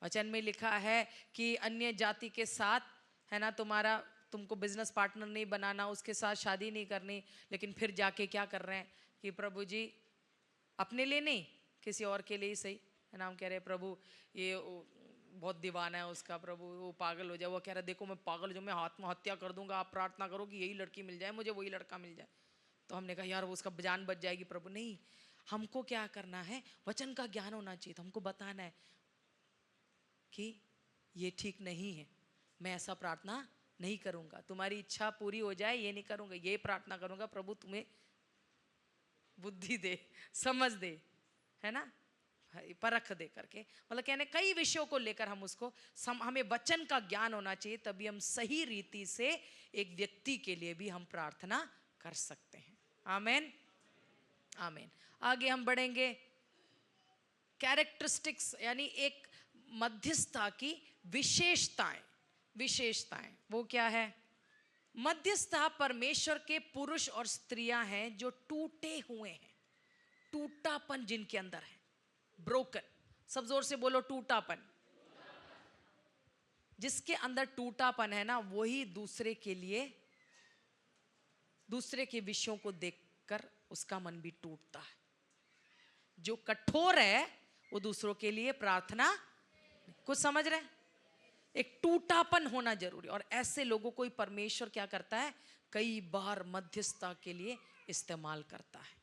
वचन में लिखा है कि अन्य जाति के साथ, है ना, तुमको बिजनेस पार्टनर नहीं बनाना, उसके साथ शादी नहीं करनी, लेकिन फिर जाके क्या कर रहे हैं कि प्रभु जी अपने लिए नहीं किसी और के लिए ही सही, है ना। हम कह रहे हैं प्रभु ये बहुत दीवाना है उसका, प्रभु वो पागल हो जाए। वो कह रहा है देखो मैं पागल जो, मैं आत्महत्या कर दूंगा, आप प्रार्थना करो कि यही लड़की मिल जाए मुझे, वही लड़का मिल जाए। तो हमने कहा यार वो उसका जान बच जाएगी। प्रभु नहीं, हमको क्या करना है, वचन का ज्ञान होना चाहिए। तो हमको बताना है कि ये ठीक नहीं है, मैं ऐसा प्रार्थना नहीं करूंगा, तुम्हारी इच्छा पूरी हो जाए ये नहीं करूंगा, ये प्रार्थना करूंगा प्रभु तुम्हें बुद्धि दे, समझ दे, है ना, परख दे करके। मतलब कहने कई विषयों को लेकर हम उसको हमें वचन का ज्ञान होना चाहिए, तभी हम सही रीति से एक व्यक्ति के लिए भी हम प्रार्थना कर सकते हैं। आमीन आमीन। आगे हम बढ़ेंगे, कैरेक्टरिस्टिक्स यानी एक मध्यस्थता की विशेषताएं वो क्या है। मध्यस्थता परमेश्वर के पुरुष और स्त्रियां हैं जो टूटे हुए हैं, टूटापन जिनके अंदर है, ब्रोकन। सब जोर से बोलो टूटापन। जिसके अंदर टूटापन है ना, वही दूसरे के विषयों को देखकर उसका मन भी टूटता है। जो कठोर है वो दूसरों के लिए प्रार्थना, कुछ समझ रहे हैं, एक टूटापन होना जरूरी। और ऐसे लोगों को ही परमेश्वर क्या करता है, कई बार मध्यस्थता के लिए इस्तेमाल करता है।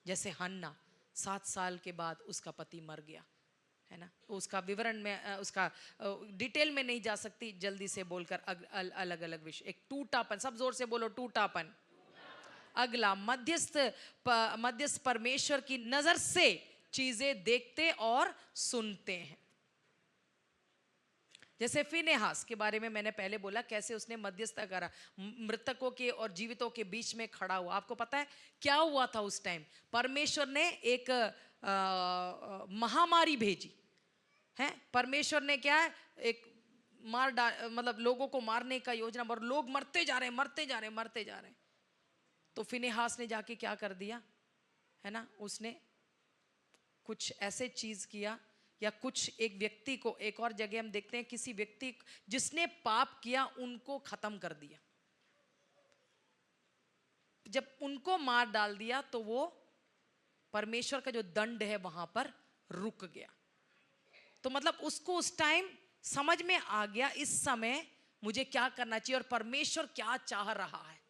जैसे हन्ना 7 साल के बाद उसका पति मर गया, है ना। उसका विवरण में उसका डिटेल में नहीं जा सकती, जल्दी से बोलकर अलग अलग विषय। एक टूटापन, सब जोर से बोलो टूटापन। अगला मध्यस्थ परमेश्वर की नजर से चीजें देखते और सुनते हैं। जैसे फिनेहास के बारे में मैंने पहले बोला, कैसे उसने मध्यस्थता करा, मृतकों के और जीवितों के बीच में खड़ा हुआ। आपको पता है क्या हुआ था उस टाइम, परमेश्वर ने एक महामारी भेजी है। परमेश्वर ने क्या है, एक मतलब लोगों को मारने का योजना, और लोग मरते जा रहे हैं। तो फिनेहास ने जाके क्या कर दिया, है ना, उसने कुछ ऐसे चीज किया, या कुछ एक व्यक्ति को, एक और जगह हम देखते हैं किसी व्यक्ति जिसने पाप किया उनको खत्म कर दिया। जब उनको मार डाल दिया तो वो परमेश्वर का जो दंड है वहां पर रुक गया। तो मतलब उसको उस टाइम समझ में आ गया, इस समय मुझे क्या करना चाहिए और परमेश्वर क्या चाह रहा है।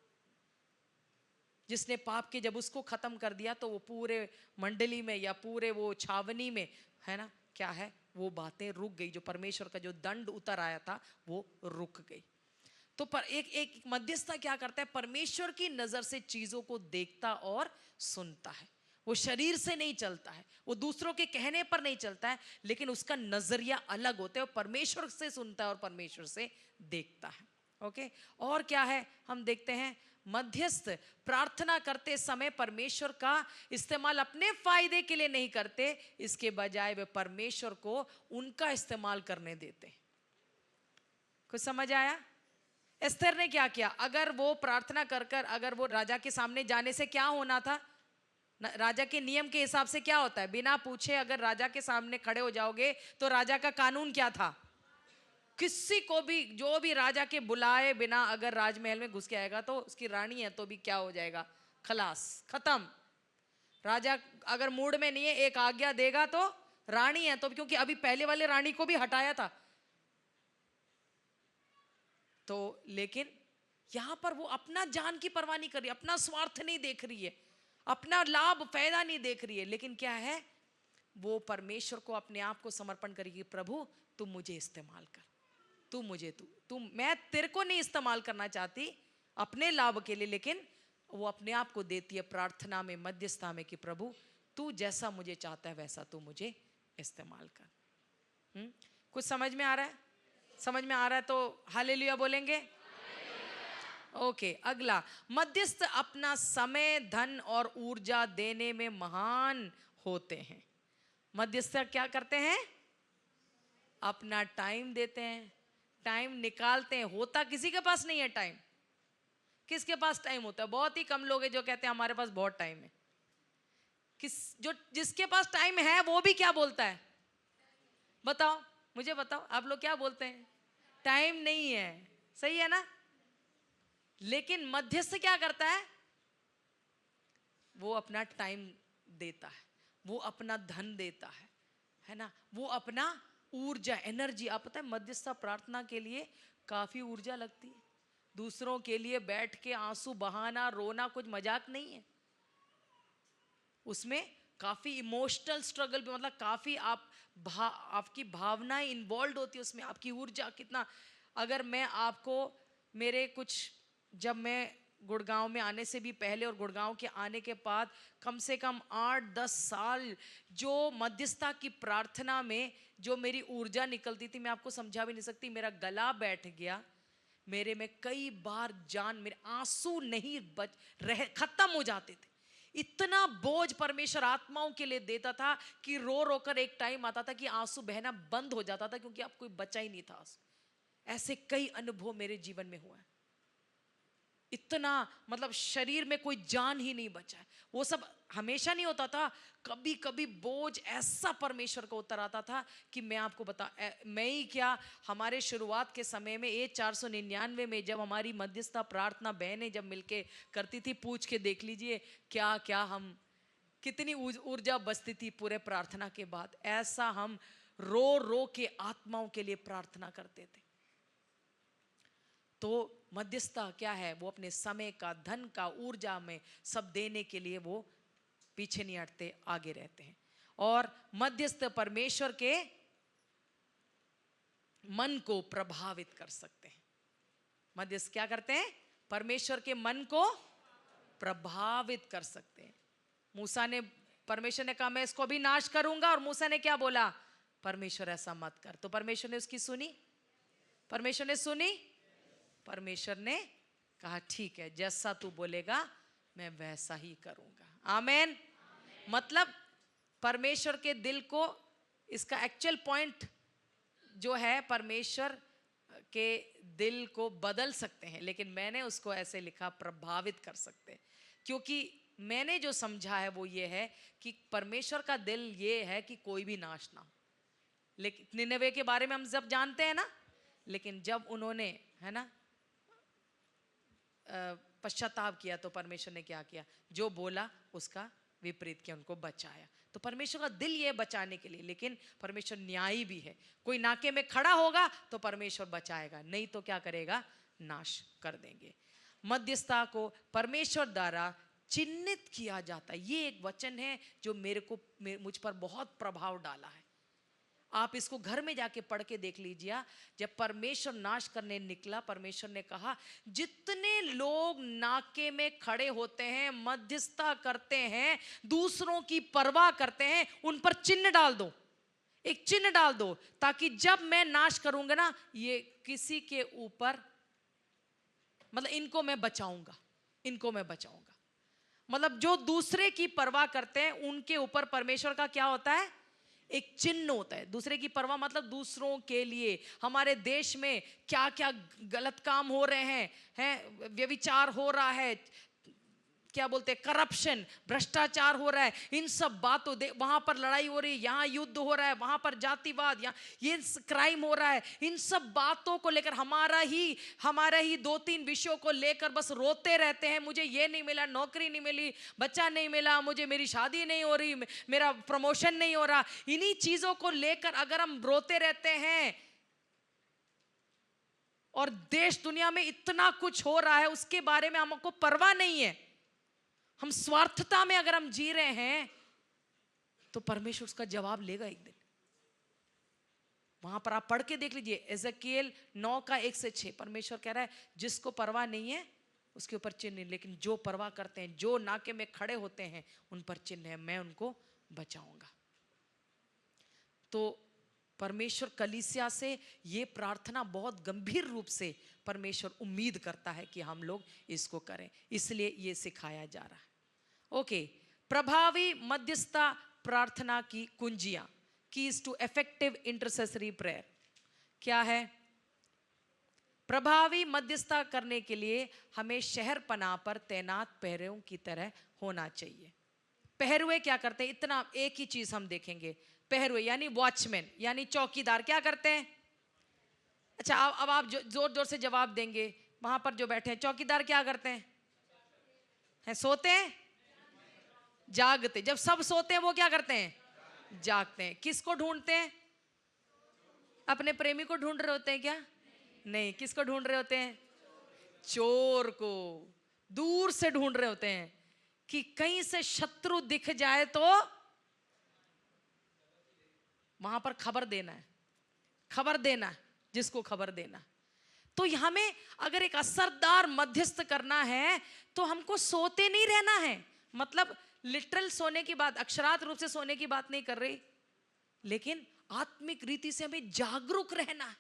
जिसने पाप के जब उसको खत्म कर दिया तो वो पूरे मंडली में या पूरे वो छावनी में, है ना, क्या है, वो बातें रुक गई। जो परमेश्वर का जो दंड उतर आया था वो रुक गई। तो पर एक मध्यस्थता क्या करता है, परमेश्वर की नजर से चीजों को देखता और सुनता है। वो शरीर से नहीं चलता है, वो दूसरों के कहने पर नहीं चलता है, लेकिन उसका नजरिया अलग होता है। वो परमेश्वर से सुनता है और परमेश्वर से देखता है। ओके, और क्या है हम देखते हैं, मध्यस्थ प्रार्थना करते समय परमेश्वर का इस्तेमाल अपने फायदे के लिए नहीं करते, इसके बजाय वे परमेश्वर को उनका इस्तेमाल करने देते। कुछ समझ आया? एस्तेर ने क्या किया, अगर वो प्रार्थना कर कर अगर वो राजा के सामने जाने से क्या होना था, राजा के नियम के हिसाब से क्या होता है, बिना पूछे अगर राजा के सामने खड़े हो जाओगे तो राजा का कानून क्या था, किसी को भी जो भी राजा के बुलाए बिना अगर राजमहल में घुस के आएगा तो उसकी रानी है तो भी क्या हो जाएगा, खलास, खत्म। राजा अगर मूड में नहीं है, एक आज्ञा देगा तो रानी है तो, क्योंकि अभी पहले वाले रानी को भी हटाया था तो। लेकिन यहां पर वो अपना जान की परवाह नहीं कर रही, अपना स्वार्थ नहीं देख रही है, अपना लाभ फायदा नहीं देख रही है, लेकिन क्या है, वो परमेश्वर को अपने आप को समर्पण करेगी। प्रभु तुम मुझे इस्तेमाल कर, तू मुझे तू मैं तेरे को नहीं इस्तेमाल करना चाहती अपने लाभ के लिए, लेकिन वो अपने आप को देती है प्रार्थना में, मध्यस्थता में, कि प्रभु तू जैसा मुझे चाहता है वैसा तू मुझे इस्तेमाल कर। कुछ समझ में आ रहा है? समझ में आ रहा है तो हालेलुया बोलेंगे। ओके, अगला, मध्यस्थ अपना समय, धन और ऊर्जा देने में महान होते हैं। मध्यस्थ क्या करते हैं, अपना टाइम देते हैं, टाइम निकालते हैं। होता किसी के पास नहीं है टाइम, किसके पास टाइम होता है? बहुत ही कम लोग हैं जो कहते हैं हमारे पास बहुत टाइम है। जिसके पास टाइम है वो भी क्या बोलता है, बताओ मुझे, बताओ आप लोग क्या बोलते हैं, टाइम नहीं है, सही है ना। लेकिन मध्यस्थ क्या करता है, वो अपना टाइम देता है, वो अपना धन देता है ना, वो अपना ऊर्जा, एनर्जी। आप पता है मध्यस्थता प्रार्थना के लिए काफी ऊर्जा लगती है। दूसरों के लिए बैठ के आंसू बहाना, रोना कुछ मजाक नहीं है, उसमें काफी इमोशनल स्ट्रगल भी, मतलब काफी आपकी भावनाएं इन्वॉल्व होती है उसमें, आपकी ऊर्जा कितना। अगर मैं आपको मेरे कुछ, जब मैं गुड़गांव में आने से भी पहले और गुड़गांव के आने के बाद कम से कम 8-10 साल जो मध्यस्थता की प्रार्थना में जो मेरी ऊर्जा निकलती थी, मैं आपको समझा भी नहीं सकती। मेरा गला बैठ गया, मेरे में कई बार जान, मेरे आंसू नहीं बच रहे, खत्म हो जाते थे। इतना बोझ परमेश्वर आत्माओं के लिए देता था कि रो रो कर एक टाइम आता था कि आंसू बहना बंद हो जाता था, क्योंकि अब कोई बचा ही नहीं था आंसू। ऐसे कई अनुभव मेरे जीवन में हुआ है। इतना मतलब शरीर में कोई जान ही नहीं बचा है। वो सब हमेशा नहीं होता था, कभी कभी बोझ ऐसा परमेश्वर को उतर आता था कि मैं आपको मैं ही क्या, हमारे शुरुआत के समय में 499 में जब हमारी मध्यस्थता प्रार्थना बहनें जब मिलके करती थी, पूछ के देख लीजिए क्या क्या हम, कितनी ऊर्जा बचती थी पूरे प्रार्थना के बाद। ऐसा हम रो रो के आत्माओं के लिए प्रार्थना करते थे। तो मध्यस्थता क्या है, वो अपने समय का, धन का, ऊर्जा में सब देने के लिए वो पीछे नहीं हटते, आगे रहते हैं। और मध्यस्थ परमेश्वर के मन को प्रभावित कर सकते हैं। मध्यस्थ क्या करते हैं, परमेश्वर के मन को प्रभावित कर सकते हैं। मूसा ने, परमेश्वर ने कहा मैं इसको भी नाश करूंगा, और मूसा ने क्या बोला, परमेश्वर ऐसा मत कर। तो परमेश्वर ने उसकी सुनी, परमेश्वर ने सुनी, परमेश्वर ने कहा ठीक है, जैसा तू बोलेगा मैं वैसा ही करूंगा। आमेन। मतलब परमेश्वर के दिल को, इसका एक्चुअल पॉइंट जो है, परमेश्वर के दिल को बदल सकते हैं, लेकिन मैंने उसको ऐसे लिखा प्रभावित कर सकते हैं, क्योंकि मैंने जो समझा है वो ये है कि परमेश्वर का दिल ये है कि कोई भी नाश ना हो। लेकिन निनवे के बारे में हम सब जानते हैं ना, लेकिन जब उन्होंने, है ना, पश्चाताप किया तो परमेश्वर ने क्या किया, जो बोला उसका विपरीत किया, उनको बचाया। तो परमेश्वर का दिल ये बचाने के लिए, लेकिन परमेश्वर न्यायी भी है। कोई नाके में खड़ा होगा तो परमेश्वर बचाएगा, नहीं तो क्या करेगा, नाश कर देंगे। मध्यस्थता को परमेश्वर द्वारा चिन्हित किया जाता है। ये एक वचन है जो मुझ पर बहुत प्रभाव डाला है। आप इसको घर में जाके पढ़ के देख लीजिए। जब परमेश्वर नाश करने निकला, परमेश्वर ने कहा जितने लोग नाके में खड़े होते हैं, मध्यस्थता करते हैं, दूसरों की परवाह करते हैं, उन पर चिन्ह डाल दो, एक चिन्ह डाल दो, ताकि जब मैं नाश करूंगा ना, ये किसी के ऊपर, मतलब इनको मैं बचाऊंगा, इनको मैं बचाऊंगा। मतलब जो दूसरे की परवाह करते हैं उनके ऊपर परमेश्वर का क्या होता है, एक चिन्ह होता है। दूसरे की परवाह मतलब दूसरों के लिए। हमारे देश में क्या क्या गलत काम हो रहे हैं, व्यभिचार हो रहा है, क्या बोलते हैं, करप्शन, भ्रष्टाचार हो रहा है, इन सब बातों, वहां पर लड़ाई हो रही है, यहाँ युद्ध हो रहा है, वहां पर जातिवाद, यहाँ ये क्राइम हो रहा है, इन सब बातों को लेकर हमारा ही 2-3 विषयों को लेकर बस रोते रहते हैं। मुझे ये नहीं मिला, नौकरी नहीं मिली, बच्चा नहीं मिला, मुझे मेरी शादी नहीं हो रही, मेरा प्रमोशन नहीं हो रहा। इन्हीं चीजों को लेकर अगर हम रोते रहते हैं और देश दुनिया में इतना कुछ हो रहा है, उसके बारे में हमको परवाह नहीं है, हम स्वार्थता में अगर हम जी रहे हैं, तो परमेश्वर उसका जवाब लेगा एक दिन। वहां पर आप पढ़ के देख लीजिए, एजेकिएल 9:1-6, परमेश्वर कह रहा है जिसको परवाह नहीं है उसके ऊपर चिन्ह नहीं, लेकिन जो परवाह करते हैं, जो नाके में खड़े होते हैं, उन पर चिन्ह है, मैं उनको बचाऊंगा। तो परमेश्वर कलीसिया से ये प्रार्थना बहुत गंभीर रूप से परमेश्वर उम्मीद करता है कि हम लोग इसको करें, इसलिए ये सिखाया जा रहा है। ओके, प्रभावी मध्यस्थता प्रार्थना की कुंजियां, keys to effective intercessory prayer क्या है? प्रभावी मध्यस्थता करने के लिए हमें शहर पनाह पर तैनात पहरुओं की तरह होना चाहिए। पहरुए क्या करते हैं? इतना एक ही चीज हम देखेंगे, पहरुए यानी वॉचमैन यानी चौकीदार क्या करते हैं? अच्छा, अब आप जोर जोर से जवाब देंगे। वहां पर जो बैठे हैं चौकीदार क्या करते हैं? सोते हैं, जागते। जब सब सोते हैं वो क्या करते हैं? जागते हैं। किसको ढूंढते हैं? अपने प्रेमी को ढूंढ रहे होते हैं क्या? नहीं, किसको ढूंढ रहे होते हैं? चोर को दूर से ढूंढ रहे होते हैं कि कहीं से शत्रु दिख जाए तो वहां पर खबर देना है, खबर देना, जिसको खबर देना। तो हमें अगर एक असरदार मध्यस्थ करना है तो हमको सोते नहीं रहना है। मतलब लिटरल सोने की बात, अक्षरार्थ रूप से सोने की बात नहीं कर रही, लेकिन आत्मिक रीति से हमें जागरूक रहना है।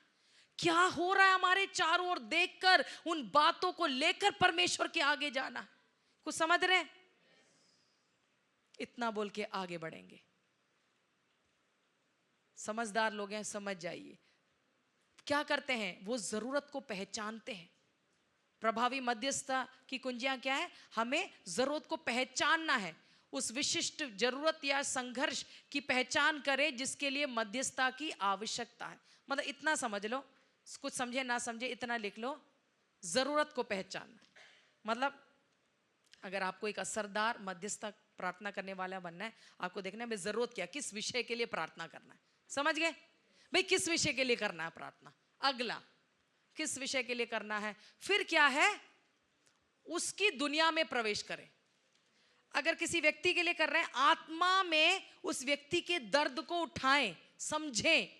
क्या हो रहा है हमारे चारों ओर देखकर उन बातों को लेकर परमेश्वर के आगे जाना। कुछ समझ रहे हैं? इतना बोल के आगे बढ़ेंगे। समझदार लोग हैं, समझ जाइए। क्या करते हैं? वो जरूरत को पहचानते हैं। प्रभावी मध्यस्थता की कुंजियां क्या है? हमें जरूरत को पहचानना है, उस विशिष्ट जरूरत या संघर्ष की पहचान करें जिसके लिए मध्यस्थता की आवश्यकता है। मतलब इतना समझ लो, कुछ समझे ना समझे इतना लिख लो, जरूरत को पहचानना। मतलब अगर आपको एक असरदार मध्यस्थता प्रार्थना करने वाला बनना है, आपको देखना है जरूरत क्या, किस विषय के लिए प्रार्थना करना है। समझ गए भाई? किस विषय के लिए करना है प्रार्थना? अगला, किस विषय के लिए करना है? फिर क्या है? उसकी दुनिया में प्रवेश करें। अगर किसी व्यक्ति के लिए कर रहे हैं, आत्मा में उस व्यक्ति के दर्द को उठाएं, समझें।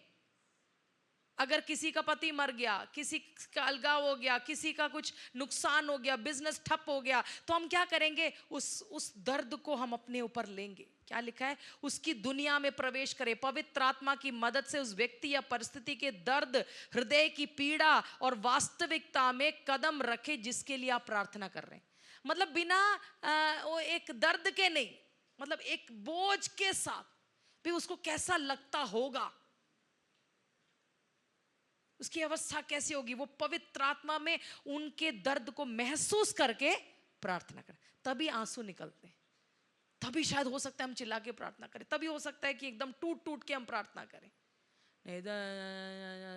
अगर किसी का पति मर गया, किसी का अलगाव हो गया, किसी का कुछ नुकसान हो गया, बिजनेस ठप हो गया, तो हम क्या करेंगे? उस दर्द को हम अपने ऊपर लेंगे। क्या लिखा है? उसकी दुनिया में प्रवेश करें, पवित्र आत्मा की मदद से उस व्यक्ति या परिस्थिति के दर्द, हृदय की पीड़ा और वास्तविकता में कदम रखे जिसके लिए आप प्रार्थना कर रहे हैं। मतलब बिना वो एक दर्द के नहीं, मतलब एक बोझ के साथ भी उसको कैसा लगता होगा, उसकी अवस्था कैसी होगी, वो पवित्र आत्मा में उनके दर्द को महसूस करके प्रार्थना करें। तभी आंसू निकलते हैं, तभी शायद हो सकता है हम चिल्ला के प्रार्थना करें, तभी हो सकता है कि एकदम टूट टूट के हम प्रार्थना करें। नहीं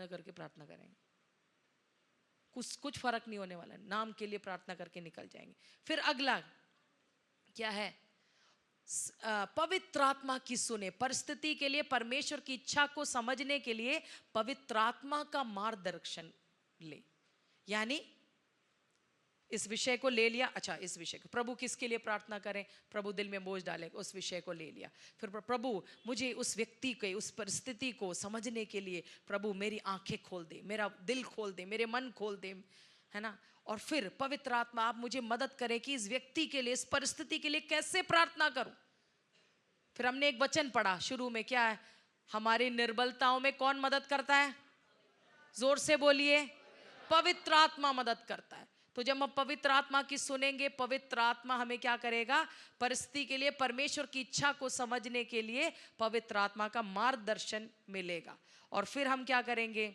करके प्रार्थना करेंगे, कुछ फर्क नहीं होने वाला। नाम के लिए प्रार्थना करके निकल जाएंगे। फिर अगला क्या है? पवित्र आत्मा की सुने। परिस्थिति के लिए परमेश्वर की इच्छा को समझने के लिए पवित्र आत्मा का मार्गदर्शन ले। यानी इस विषय को ले लिया, अच्छा इस विषय को, प्रभु किसके लिए प्रार्थना करें, प्रभु दिल में बोझ डाले, उस विषय को ले लिया। फिर प्रभु मुझे उस व्यक्ति के, उस परिस्थिति को समझने के लिए प्रभु मेरी आंखें खोल दे, मेरा दिल खोल दे, मेरे मन खोल दे, है ना। और फिर पवित्र आत्मा आप मुझे मदद करें कि इस व्यक्ति के लिए, इस परिस्थिति के लिए कैसे प्रार्थना करूं। फिर हमने एक वचन पढ़ा शुरू में, क्या है, हमारी निर्बलताओं में कौन मदद करता है, जोर से बोलिए, पवित्र आत्मा मदद करता है। तो जब हम पवित्र आत्मा की सुनेंगे, पवित्र आत्मा हमें क्या करेगा, परिस्थिति के लिए, परमेश्वर की इच्छा को समझने के लिए पवित्र आत्मा का मार्गदर्शन मिलेगा। और फिर हम क्या करेंगे,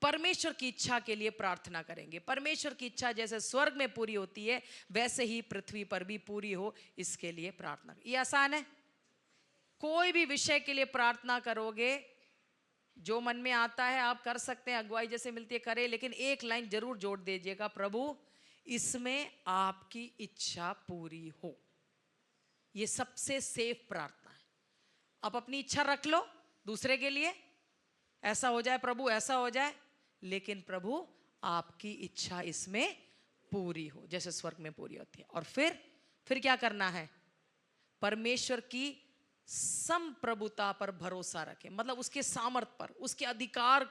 परमेश्वर की इच्छा के लिए प्रार्थना करेंगे। परमेश्वर की इच्छा जैसे स्वर्ग में पूरी होती है, वैसे ही पृथ्वी पर भी पूरी हो, इसके लिए प्रार्थना। ये आसान है। कोई भी विषय के लिए प्रार्थना करोगे, जो मन में आता है आप कर सकते हैं, अगुवाई जैसे मिलती है करें, लेकिन एक लाइन जरूर जोड़ दीजिएगा, प्रभु इसमें आपकी इच्छा पूरी हो। ये सबसे सेफ प्रार्थना है। आप अपनी इच्छा रख लो दूसरे के लिए, ऐसा हो जाए प्रभु, ऐसा हो जाए, लेकिन प्रभु आपकी इच्छा इसमें पूरी हो, जैसे स्वर्ग में पूरी होती है। और फिर क्या करना है, परमेश्वर की संप्रभुता पर भरोसा रखें, मतलब उसके सामर्थ पर, उसके अधिकार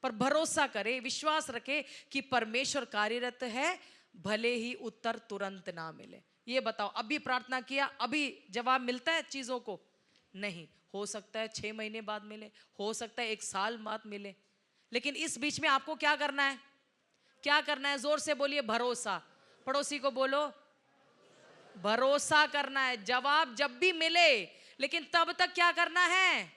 पर भरोसा करें, विश्वास रखें कि परमेश्वर कार्यरत है, भले ही उत्तर तुरंत ना मिले। ये बताओ, अभी प्रार्थना किया, अभी जवाब मिलता है चीजों को? नहीं, हो सकता है 6 महीने बाद मिले, हो सकता है 1 साल बाद मिले, लेकिन इस बीच में आपको क्या करना है, क्या करना है, जोर से बोलिए, भरोसा। पड़ोसी को बोलो, भरोसा करना है। जवाब जब भी मिले, लेकिन तब तक क्या करना है,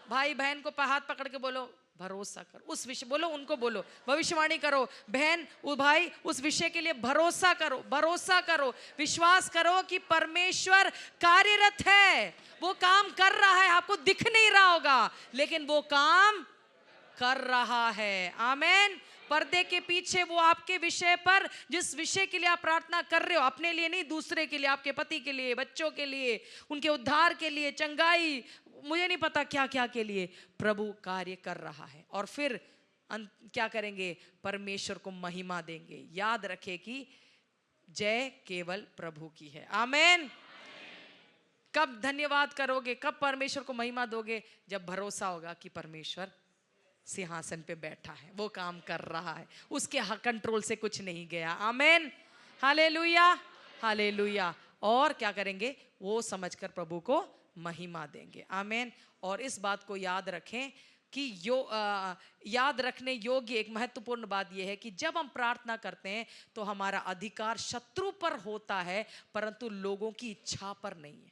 भाई बहन को हाथ पकड़ के बोलो, भरोसा कर उस विषय, बोलो उनको, बोलो भविष्यवाणी करो, बहन भाई उस विषय के लिए भरोसा करो, भरोसा करो, विश्वास करो कि परमेश्वर कार्यरत है, वो काम कर रहा है। आपको दिख नहीं रहा होगा, लेकिन वो काम कर रहा है। आमेन। पर्दे के पीछे वो आपके विषय पर, जिस विषय के लिए आप प्रार्थना कर रहे हो, अपने लिए नहीं, दूसरे के लिए, आपके पति के लिए, बच्चों के लिए, उनके उद्धार के लिए, चंगाई, मुझे नहीं पता क्या क्या के लिए प्रभु कार्य कर रहा है। और फिर क्या करेंगे, परमेश्वर को महिमा देंगे। याद रखे कि जय केवल प्रभु की है। आमेन। कब धन्यवाद करोगे, कब परमेश्वर को महिमा दोगे, जब भरोसा होगा कि परमेश्वर सिंहासन पे बैठा है, वो काम कर रहा है, उसके कंट्रोल से कुछ नहीं गया। आमेन, हालेलुया, हालेलुया। और क्या करेंगे, वो समझकर प्रभु को महिमा देंगे। आमेन। और इस बात को याद रखें कि याद रखने योग्य एक महत्वपूर्ण बात यह है कि जब हम प्रार्थना करते हैं तो हमारा अधिकार शत्रु पर होता है, परंतु लोगों की इच्छा पर नहीं है।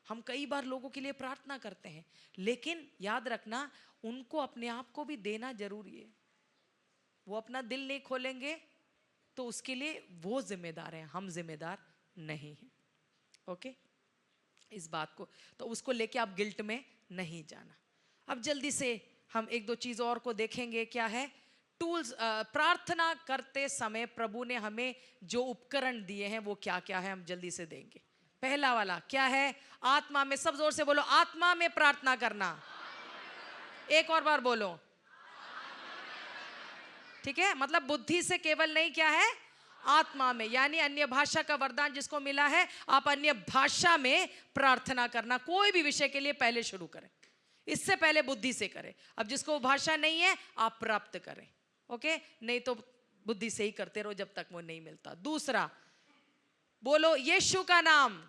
हम कई बार लोगों के लिए प्रार्थना करते हैं, लेकिन याद रखना उनको अपने आप को भी देना जरूरी है। वो अपना दिल नहीं खोलेंगे तो उसके लिए वो जिम्मेदार है, हम जिम्मेदार नहीं हैं। ओके, इस बात को तो उसको लेके आप गिल्ट में नहीं जाना। अब जल्दी से हम 1-2 चीज और को देखेंगे। क्या है, टूल्स। प्रार्थना करते समय प्रभु ने हमें जो उपकरण दिए हैं वो क्या क्या है, हम जल्दी से देंगे। पहला वाला क्या है, आत्मा में, सब जोर से बोलो, आत्मा में प्रार्थना करना। एक और बार बोलो, ठीक है, मतलब बुद्धि से केवल नहीं, क्या है, आत्मा में, यानी अन्य भाषा का वरदान जिसको मिला है, आप अन्य भाषा में प्रार्थना करना। कोई भी विषय के लिए पहले शुरू करें, इससे पहले बुद्धि से करें। अब जिसको भाषा नहीं है आप प्राप्त करें, ओके, नहीं तो बुद्धि से ही करते रहो जब तक वो नहीं मिलता। दूसरा बोलो, यीशु का नाम।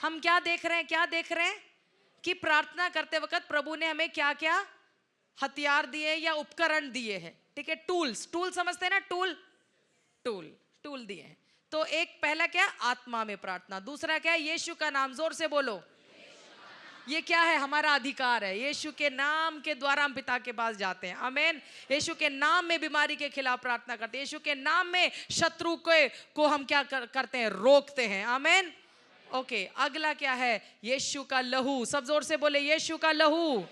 हम क्या देख रहे हैं, क्या देख रहे हैं कि प्रार्थना करते वक्त प्रभु ने हमें क्या क्या हथियार दिए या उपकरण दिए हैं, ठीक है, टूल्स। टूल समझते हैं ना, टूल दिए हैं। तो एक पहला क्या, आत्मा में प्रार्थना। दूसरा क्या है, यीशु का नाम। जोर से बोलो, ये क्या है, हमारा अधिकार है। यीशु के नाम के द्वारा हम पिता के पास जाते हैं। आमेन। यीशु के नाम में बीमारी के खिलाफ प्रार्थना करते हैं। यीशु के नाम में शत्रु को हम क्या करते हैं, रोकते हैं। आमेन। ओके, अगला क्या है, यीशु का लहू। सब जोर से बोले, यीशु का लहू।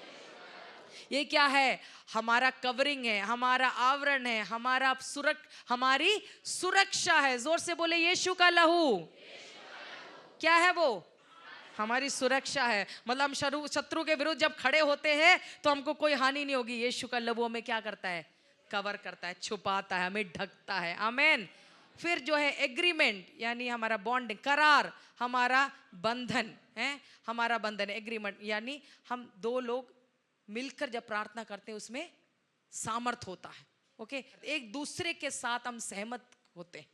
ये क्या है, हमारा कवरिंग है, हमारा आवरण है, हमारी सुरक्षा है। जोर से बोले, यीशु का लहू। क्या है वो, हमारी सुरक्षा है। मतलब हम शत्रु के विरुद्ध जब खड़े होते हैं तो हमको कोई हानि नहीं होगी। यीशु का लहू हमें क्या करता है, कवर करता है, छुपाता है, हमें ढकता है। आमेन। फिर जो है एग्रीमेंट, यानी हमारा बॉन्ड, करार, हमारा बंधन है, हमारा बंधन एग्रीमेंट, यानी हम दो लोग मिलकर जब प्रार्थना करते हैं उसमें सामर्थ होता है। ओके, एक दूसरे के साथ हम सहमत होते हैं।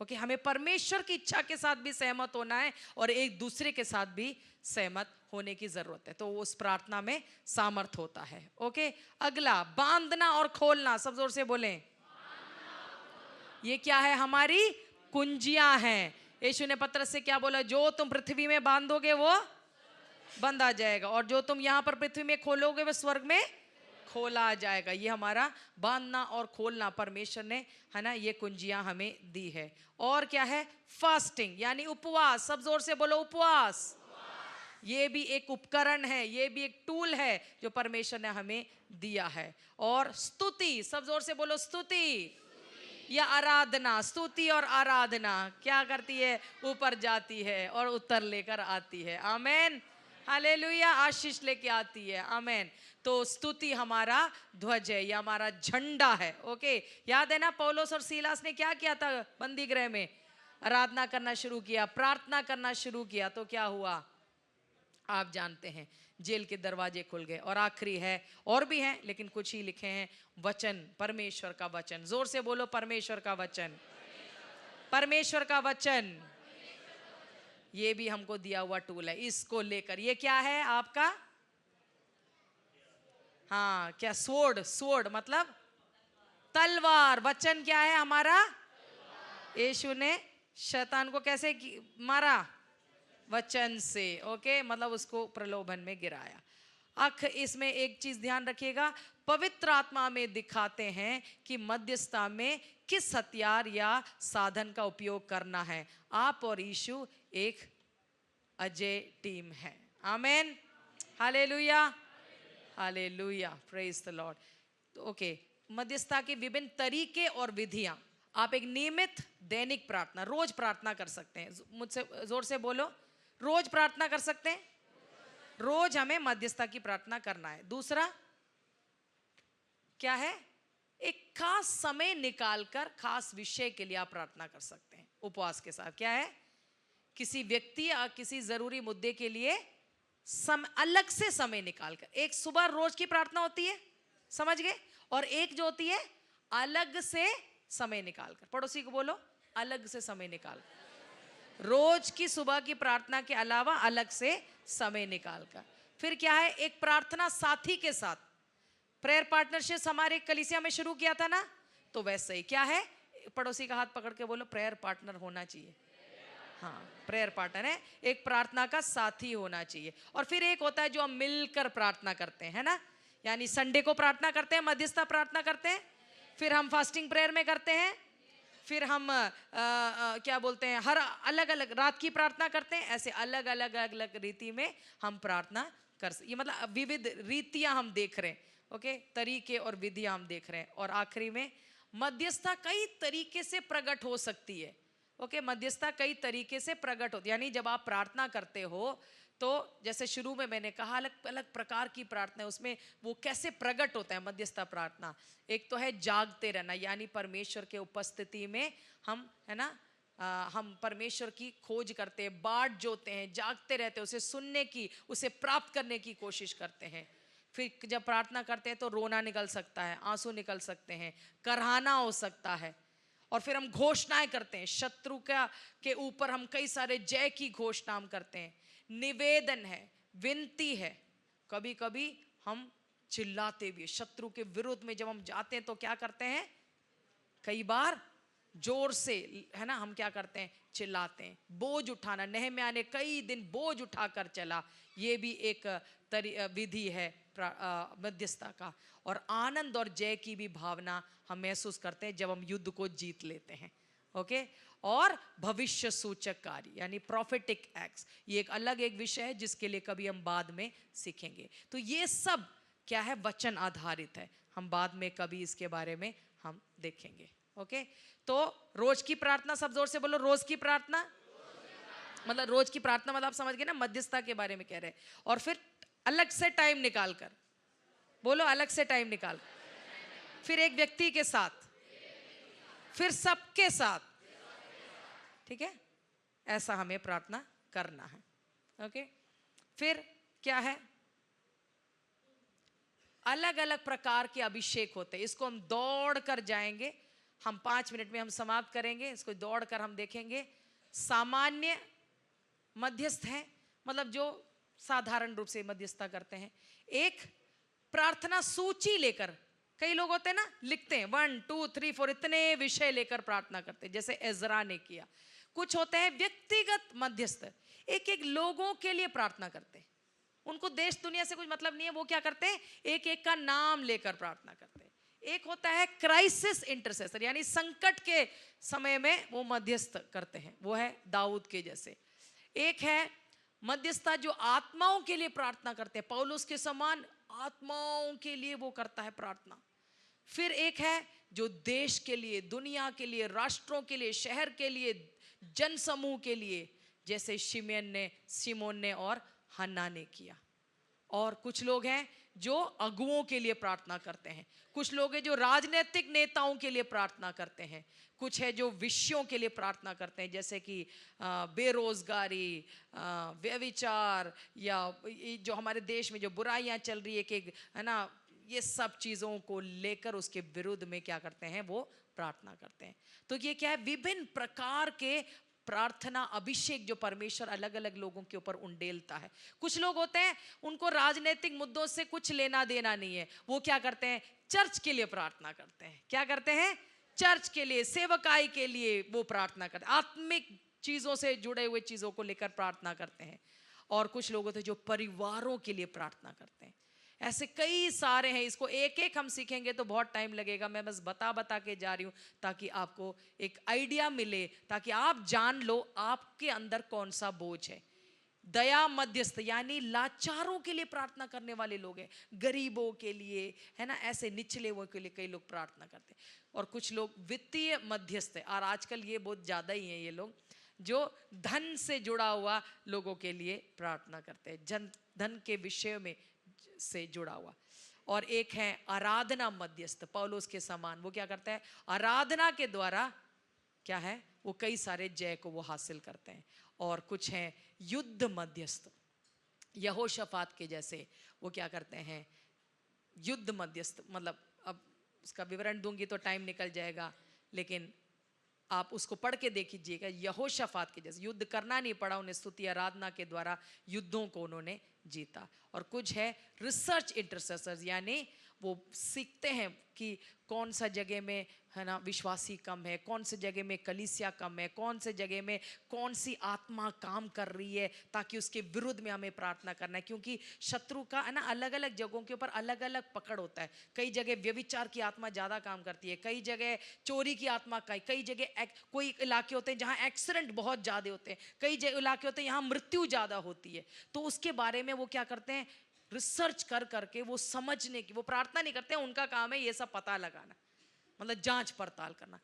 ओके, हमें परमेश्वर की इच्छा के साथ भी सहमत होना है और एक दूसरे के साथ भी सहमत होने की जरूरत है, तो उस प्रार्थना में सामर्थ होता है। ओके, अगला बांधना और खोलना, सब जोर से बोलें। ये क्या है? हमारी कुंजियां हैं। यीशु ने पतरस से क्या बोला? जो तुम पृथ्वी में बांधोगे वो बंद आ जाएगा, और जो तुम यहां पर पृथ्वी में खोलोगे वो स्वर्ग में खोला आ जाएगा। ये हमारा बांधना और खोलना परमेश्वर ने, है ना, ये कुंजियां हमें दी है। और क्या है? फास्टिंग, यानी उपवास। सब जोर से बोलो उपवास। ये भी एक उपकरण है, ये भी एक टूल है जो परमेश्वर ने हमें दिया है। और स्तुति, सब जोर से बोलो स्तुति या आराधना। स्तुति और आराधना क्या करती है? ऊपर जाती है और उत्तर लेकर आती है। आमेन, हालेलुया, आशीष लेके आती है। आमेन। तो स्तुति हमारा ध्वज है, या हमारा झंडा है। ओके, याद है ना पौलुस और सीलास ने क्या किया था? बंदी गृह में आराधना करना शुरू किया, प्रार्थना करना शुरू किया, तो क्या हुआ आप जानते हैं, जेल के दरवाजे खुल गए। और आखिरी है, और भी हैं लेकिन कुछ ही लिखे हैं, वचन, परमेश्वर का वचन। जोर से बोलो परमेश्वर का वचन, परमेश्वर का वचन। ये भी हमको दिया हुआ टूल है, इसको लेकर। ये क्या है आपका? हाँ, क्या? स्वॉर्ड, स्वॉर्ड मतलब तलवार। वचन क्या है हमारा? यीशु ने शैतान को कैसे मारा? वचन से। ओके, मतलब उसको प्रलोभन में गिराया। इसमें एक चीज ध्यान रखिएगा, पवित्र आत्मा में दिखाते हैं कि मध्यस्थता में किस हथियार या साधन का उपयोग करना है। आप और यीशु एक अजय टीम है। Amen, hallelujah, hallelujah, praise the lord. Okay, मध्यस्थता के विभिन्न तरीके और विधियां। आप एक नियमित दैनिक प्रार्थना, रोज प्रार्थना कर सकते हैं। मुझसे जोर से बोलो, रोज प्रार्थना कर सकते हैं। रोज हमें मध्यस्थता की प्रार्थना करना है। दूसरा क्या है? एक खास समय निकालकर खास विषय के लिए आप प्रार्थना कर सकते हैं उपवास के साथ। क्या है? किसी व्यक्ति या किसी जरूरी मुद्दे के लिए अलग से समय निकालकर। एक सुबह रोज की प्रार्थना होती है, समझ गए? और एक जो होती है अलग से समय निकालकर। पड़ोसी को बोलो, अलग से समय निकाल। रोज की सुबह की प्रार्थना के अलावा अलग से समय निकालकर। फिर क्या है? एक प्रार्थना साथी के साथ, प्रेयर पार्टनरशिप हमारे कलीसिया में शुरू किया था ना, तो वैसे ही क्या है? पड़ोसी का हाथ पकड़ के बोलो, प्रेयर पार्टनर होना चाहिए। हाँ, प्रेयर पार्टनर है, एक प्रार्थना का साथी होना चाहिए। और फिर एक होता है जो हम मिलकर प्रार्थना करते हैं ना, यानी संडे को प्रार्थना करते हैं, मध्यस्थता प्रार्थना करते हैं, फिर हम फास्टिंग प्रेयर में करते हैं, फिर हम क्या बोलते हैं, हर अलग अलग रात की प्रार्थना करते हैं। ऐसे अलग अलग अलग रीति में हम प्रार्थना ये मतलब विविध रीतियां हम देख रहे हैं। ओके, तरीके और विधियां हम देख रहे हैं। और आखिरी में मध्यस्थता कई तरीके से प्रकट हो सकती है। ओके, मध्यस्थता कई तरीके से प्रकट होती है, यानी जब आप प्रार्थना करते हो तो जैसे शुरू में मैंने कहा अलग अलग प्रकार की प्रार्थना है, उसमें वो कैसे प्रकट होता है मध्यस्थता प्रार्थना। एक तो है जागते रहना, यानी परमेश्वर के उपस्थिति में हम, है ना, हम परमेश्वर की खोज करते हैं, बाट जोते हैं, जागते रहते हैं, उसे सुनने की, उसे प्राप्त करने की कोशिश करते हैं। फिर जब प्रार्थना करते हैं तो रोना निकल सकता है, आंसू निकल सकते हैं, कराहना हो सकता है। और फिर हम घोषणाएं करते हैं, शत्रु के ऊपर हम कई सारे जय की घोषणा हम करते हैं। निवेदन है, विनती है, कभी कभी हम चिल्लाते भी, शत्रु के विरुद्ध में जब हम जाते हैं तो क्या करते हैं, कई बार जोर से, है ना, हम क्या करते हैं, चिल्लाते हैं। बोझ उठाना, नहम्याह ने कई दिन बोझ उठाकर चला, ये भी एक विधि है मध्यस्थता का। और आनंद और जय की भी भावना हम महसूस करते हैं जब हम युद्ध को जीत लेते हैं। ओके, और भविष्य सूचक कार्य यानी प्रॉफिटिक एक्ट्स, ये एक अलग एक विषय है जिसके लिए कभी हम बाद में सीखेंगे। तो ये सब क्या है, वचन आधारित है, हम बाद में कभी इसके बारे में हम देखेंगे। ओके, तो रोज की प्रार्थना, सब जोर से बोलो, रोज की प्रार्थना। मतलब रोज की प्रार्थना मतलब आप समझ गए ना, मध्यस्थता के बारे में कह रहे हैं। और फिर अलग से टाइम निकाल कर, बोलो अलग से टाइम निकाल, फिर एक व्यक्ति के साथ, फिर सबके साथ। ठीक है, ऐसा हमें प्रार्थना करना है। ओके, फिर क्या है, अलग अलग प्रकार के अभिषेक होते हैं। इसको हम दौड़ कर जाएंगे, हम 5 मिनट में हम समाप्त करेंगे। इसको दौड़ कर हम देखेंगे। सामान्य मध्यस्थ है, मतलब जो साधारण रूप से मध्यस्थता करते हैं। एक प्रार्थना सूची लेकर, कई लोग होते हैं ना, लिखते हैं 1 2 3 4 इतने विषय लेकर प्रार्थना करते हैं, जैसे एजरा ने किया। कुछ होते हैं व्यक्तिगत मध्यस्थ, एक एक लोगों के लिए प्रार्थना करते हैं। उनको देश दुनिया से कुछ मतलब नहीं है, वो क्या करते हैं, एक एक का नाम लेकर प्रार्थना करते हैं। एक होता है क्राइसिस इंटरसेसर, यानी संकट के समय में वो मध्यस्थ करते हैं, वो है दाऊद के जैसे। एक है मध्यस्थता जो आत्माओं के लिए प्रार्थना करते हैं, पौलुस के समान आत्माओं के लिए वो करता है प्रार्थना। फिर एक है जो देश के लिए, दुनिया के लिए, राष्ट्रों के लिए, शहर के लिए, जनसमूह के लिए, जैसे शिमोन ने और हन्ना ने किया। और कुछ लोग हैं जो अगुओं के लिए प्रार्थना करते हैं, कुछ लोग हैं जो राजनीतिक नेताओं के लिए प्रार्थना करते हैं, कुछ है जो विषयों के लिए प्रार्थना करते हैं, जैसे कि बेरोजगारी, व्यभिचार, या जो हमारे देश में जो बुराइयां चल रही है कि है ना, ये सब चीज़ों को लेकर उसके विरुद्ध में क्या करते हैं, वो प्रार्थना करते हैं। तो ये क्या है, विभिन्न प्रकार के प्रार्थना अभिषेक जो परमेश्वर अलग अलग लोगों के ऊपर उंडेलता है। कुछ लोग होते हैं उनको राजनीतिक मुद्दों से कुछ लेना देना नहीं है, वो क्या करते हैं, चर्च के लिए प्रार्थना करते हैं। क्या करते हैं, चर्च के लिए, सेवकाई के लिए वो प्रार्थना करते हैं, आत्मिक चीजों से जुड़े हुए चीजों को लेकर प्रार्थना करते हैं। और कुछ लोग होते हैं जो परिवारों के लिए प्रार्थना करते हैं। ऐसे कई सारे हैं, इसको एक एक हम सीखेंगे तो बहुत टाइम लगेगा। मैं बस बता के जा रही हूं ताकि आपको एक आइडिया मिले, ताकि आप जान लो आपके अंदर कौन सा बोझ है। दया मध्यस्थ यानी लाचारों के लिए प्रार्थना करने वाले लोग हैं, गरीबों के लिए, है ना, ऐसे निचले हुए के लिए कई लोग प्रार्थना करते हैं। और कुछ लोग वित्तीय मध्यस्थ है, और आजकल ये बहुत ज्यादा ही है, ये लोग जो धन से जुड़ा हुआ लोगों के लिए प्रार्थना करते हैं, धन के विषय में से जुड़ा हुआ। और एक है आराधना मध्यस्थ, पौलुस के समान, वो क्या करता है, आराधना के द्वारा क्या है, वो कई सारे जय को वो हासिल करते हैं। और कुछ हैं युद्ध मध्यस्थ, यहोशाफात के जैसे, वो क्या करते हैं, युद्ध मध्यस्थ, मतलब अब उसका विवरण दूंगी तो टाइम निकल जाएगा, लेकिन आप उसको पढ़ के देखिएगा। यहोशाफात के जैसे युद्ध करना नहीं पड़ा उन्हें, स्तुति आराधना के द्वारा युद्धों को उन्होंने जीता। और कुछ है रिसर्च इंटरसेसर्स, यानी वो सीखते हैं कि कौन सा जगह में, है ना, विश्वासी कम है, कौन से जगह में कलीसिया कम है, कौन से जगह में कौन सी आत्मा काम कर रही है, ताकि उसके विरुद्ध में हमें प्रार्थना करना है। क्योंकि शत्रु का, है ना, अलग अलग जगहों के ऊपर अलग अलग पकड़ होता है। कई जगह व्यभिचार की आत्मा ज़्यादा काम करती है, कई जगह चोरी की आत्मा का, कई जगह कोई इलाके होते हैं जहाँ एक्सीडेंट बहुत ज़्यादा होते हैं, कई इलाके होते हैं यहाँ मृत्यु ज़्यादा होती है। तो उसके बारे में वो क्या करते हैं, रिसर्च कर करके वो समझने की, वो प्रार्थना नहीं करते हैं, उनका काम है ये सब पता लगाना, मतलब जांच पड़ताल करना।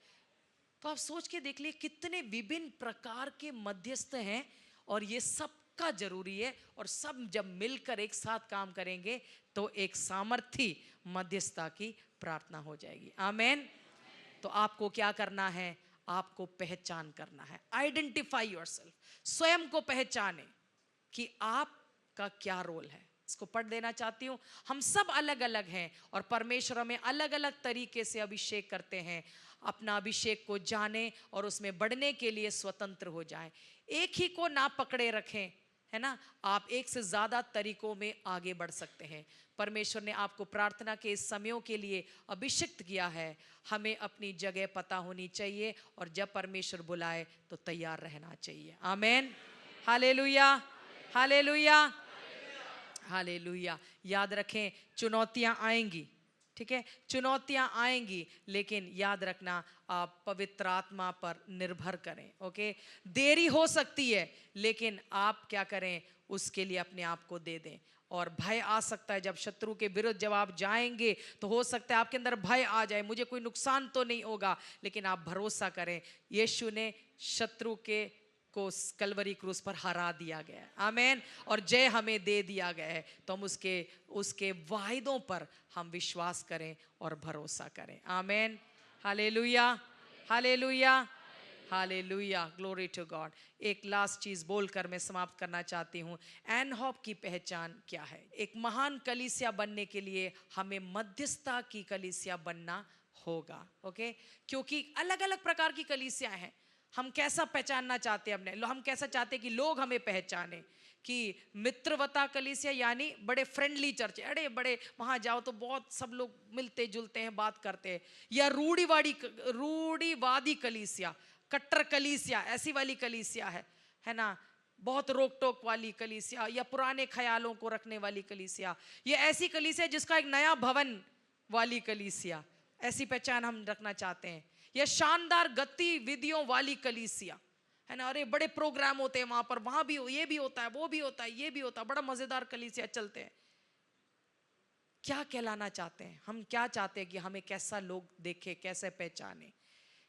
तो आप सोच के देख लिए कितने विभिन्न प्रकार के मध्यस्थ हैं, और ये सबका जरूरी है। और सब जब मिलकर एक साथ काम करेंगे तो एक सामर्थी मध्यस्थता की प्रार्थना हो जाएगी। आमेन। तो आपको क्या करना है, आपको पहचान करना है, आइडेंटिफाई योरसेल्फ, स्वयं को पहचाने कि आपका क्या रोल है। इसको पढ़ देना चाहती हूँ। हम सब अलग अलग हैं और परमेश्वर हमें अलग अलग तरीके से अभिषेक करते हैं। अपना अभिषेक को जाने और उसमें बढ़ने के लिए स्वतंत्र हो जाएं। एक ही को ना पकड़े रखें, है ना, आप एक से ज्यादा तरीकों में आगे बढ़ सकते हैं। परमेश्वर ने आपको प्रार्थना के इस समयों के लिए अभिषिक्त किया है। हमें अपनी जगह पता होनी चाहिए और जब परमेश्वर बुलाए तो तैयार रहना चाहिए। आमीन, हालेलुया, हालेलुया, हालेलुया। याद रखें, चुनौतियां आएंगी, ठीक है, चुनौतियां आएंगी, लेकिन याद रखना आप पवित्र आत्मा पर निर्भर करें। ओके, देरी हो सकती है, लेकिन आप क्या करें, उसके लिए अपने आप को दे दें। और भय आ सकता है, जब शत्रु के विरुद्ध जब आप जाएंगे तो हो सकता है आपके अंदर भय आ जाए, मुझे कोई नुकसान तो नहीं होगा, लेकिन आप भरोसा करें, यीशु ने शत्रु के को कलवरी क्रूस पर हरा दिया गया है, आमेन, और जय हमें दे दिया गया है। तो हम उसके उसके वायदों पर हम विश्वास करें और भरोसा करें, amen, hallelujah, hallelujah, hallelujah, glory to God. एक लास्ट चीज बोलकर मैं समाप्त करना चाहती हूँ। एनहॉप की पहचान क्या है? एक महान कलीसिया बनने के लिए हमें मध्यस्थता की कलीसिया बनना होगा, ओके? क्योंकि अलग अलग प्रकार की कलीसिया हैं। हम कैसा पहचानना चाहते हैं अपने, हम कैसा चाहते हैं कि लोग हमें पहचाने कि मित्रवता कलीसिया यानी बड़े फ्रेंडली चर्च, अरे बड़े वहां जाओ तो बहुत सब लोग मिलते जुलते हैं, बात करते हैं, या रूढ़िवादी कलीसिया, कट्टर कलीसिया, ऐसी वाली कलीसिया है ना, बहुत रोक टोक वाली कलीसिया, या पुराने ख्यालों को रखने वाली कलीसिया, ये ऐसी कलीसिया जिसका एक नया भवन वाली कलीसिया, ऐसी पहचान हम रखना चाहते हैं। या शानदार गतिविधियों वाली कलीसिया, है ना, अरे बड़े प्रोग्राम होते हैं वहां पर, वहां भी ये भी होता है, वो भी होता है, ये भी होता है, बड़ा मजेदार कलीसिया चलते हैं। क्या कहलाना चाहते हैं हम? क्या चाहते हैं कि हमें कैसा लोग देखे, कैसे पहचाने,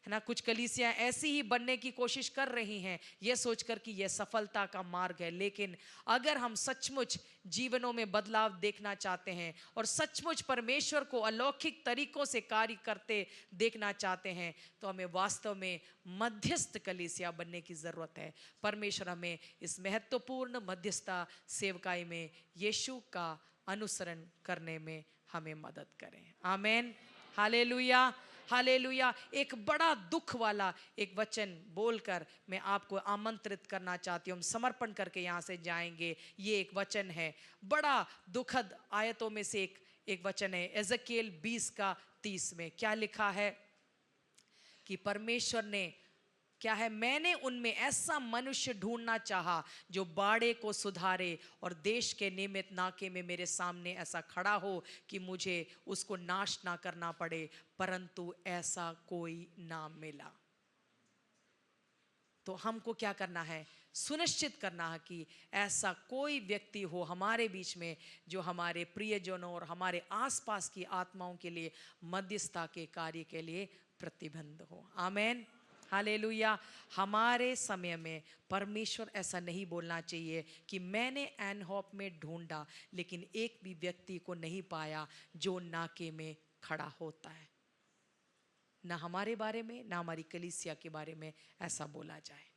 है ना? कुछ कलीसियां ऐसी ही बनने की कोशिश कर रही हैं, ये सोचकर कि यह सफलता का मार्ग है। लेकिन अगर हम सचमुच जीवनों में बदलाव देखना चाहते हैं और सचमुच परमेश्वर को अलौकिक तरीकों से कार्य करते देखना चाहते हैं, तो हमें वास्तव में मध्यस्थ कलीसिया बनने की जरूरत है। परमेश्वर हमें इस महत्वपूर्ण मध्यस्थता सेवकाई में यीशु का अनुसरण करने में हमें मदद करें, आमेन, हालेलुया, हालेलुया। एक बड़ा दुख वाला एक वचन बोलकर मैं आपको आमंत्रित करना चाहती हूँ। हम समर्पण करके यहाँ से जाएंगे। ये एक वचन है, बड़ा दुखद आयतों में से एक वचन है, एजेकियेल 20:30 में क्या लिखा है कि परमेश्वर ने क्या है, मैंने उनमें ऐसा मनुष्य ढूंढना चाहा जो बाड़े को सुधारे और देश के निमित्त नाके में मेरे सामने ऐसा खड़ा हो कि मुझे उसको नाश ना करना पड़े, परंतु ऐसा कोई ना मिला। तो हमको क्या करना है? सुनिश्चित करना है कि ऐसा कोई व्यक्ति हो हमारे बीच में जो हमारे प्रियजनों और हमारे आसपास की आत्माओं के लिए मध्यस्थता के कार्य के लिए प्रतिबंध हो, आमेन, हालेलुया। हमारे समय में परमेश्वर ऐसा नहीं बोलना चाहिए कि मैंने एनहॉप में ढूंढा लेकिन एक भी व्यक्ति को नहीं पाया जो नाके में खड़ा होता है। ना हमारे बारे में, ना हमारी कलीसिया के बारे में ऐसा बोला जाए।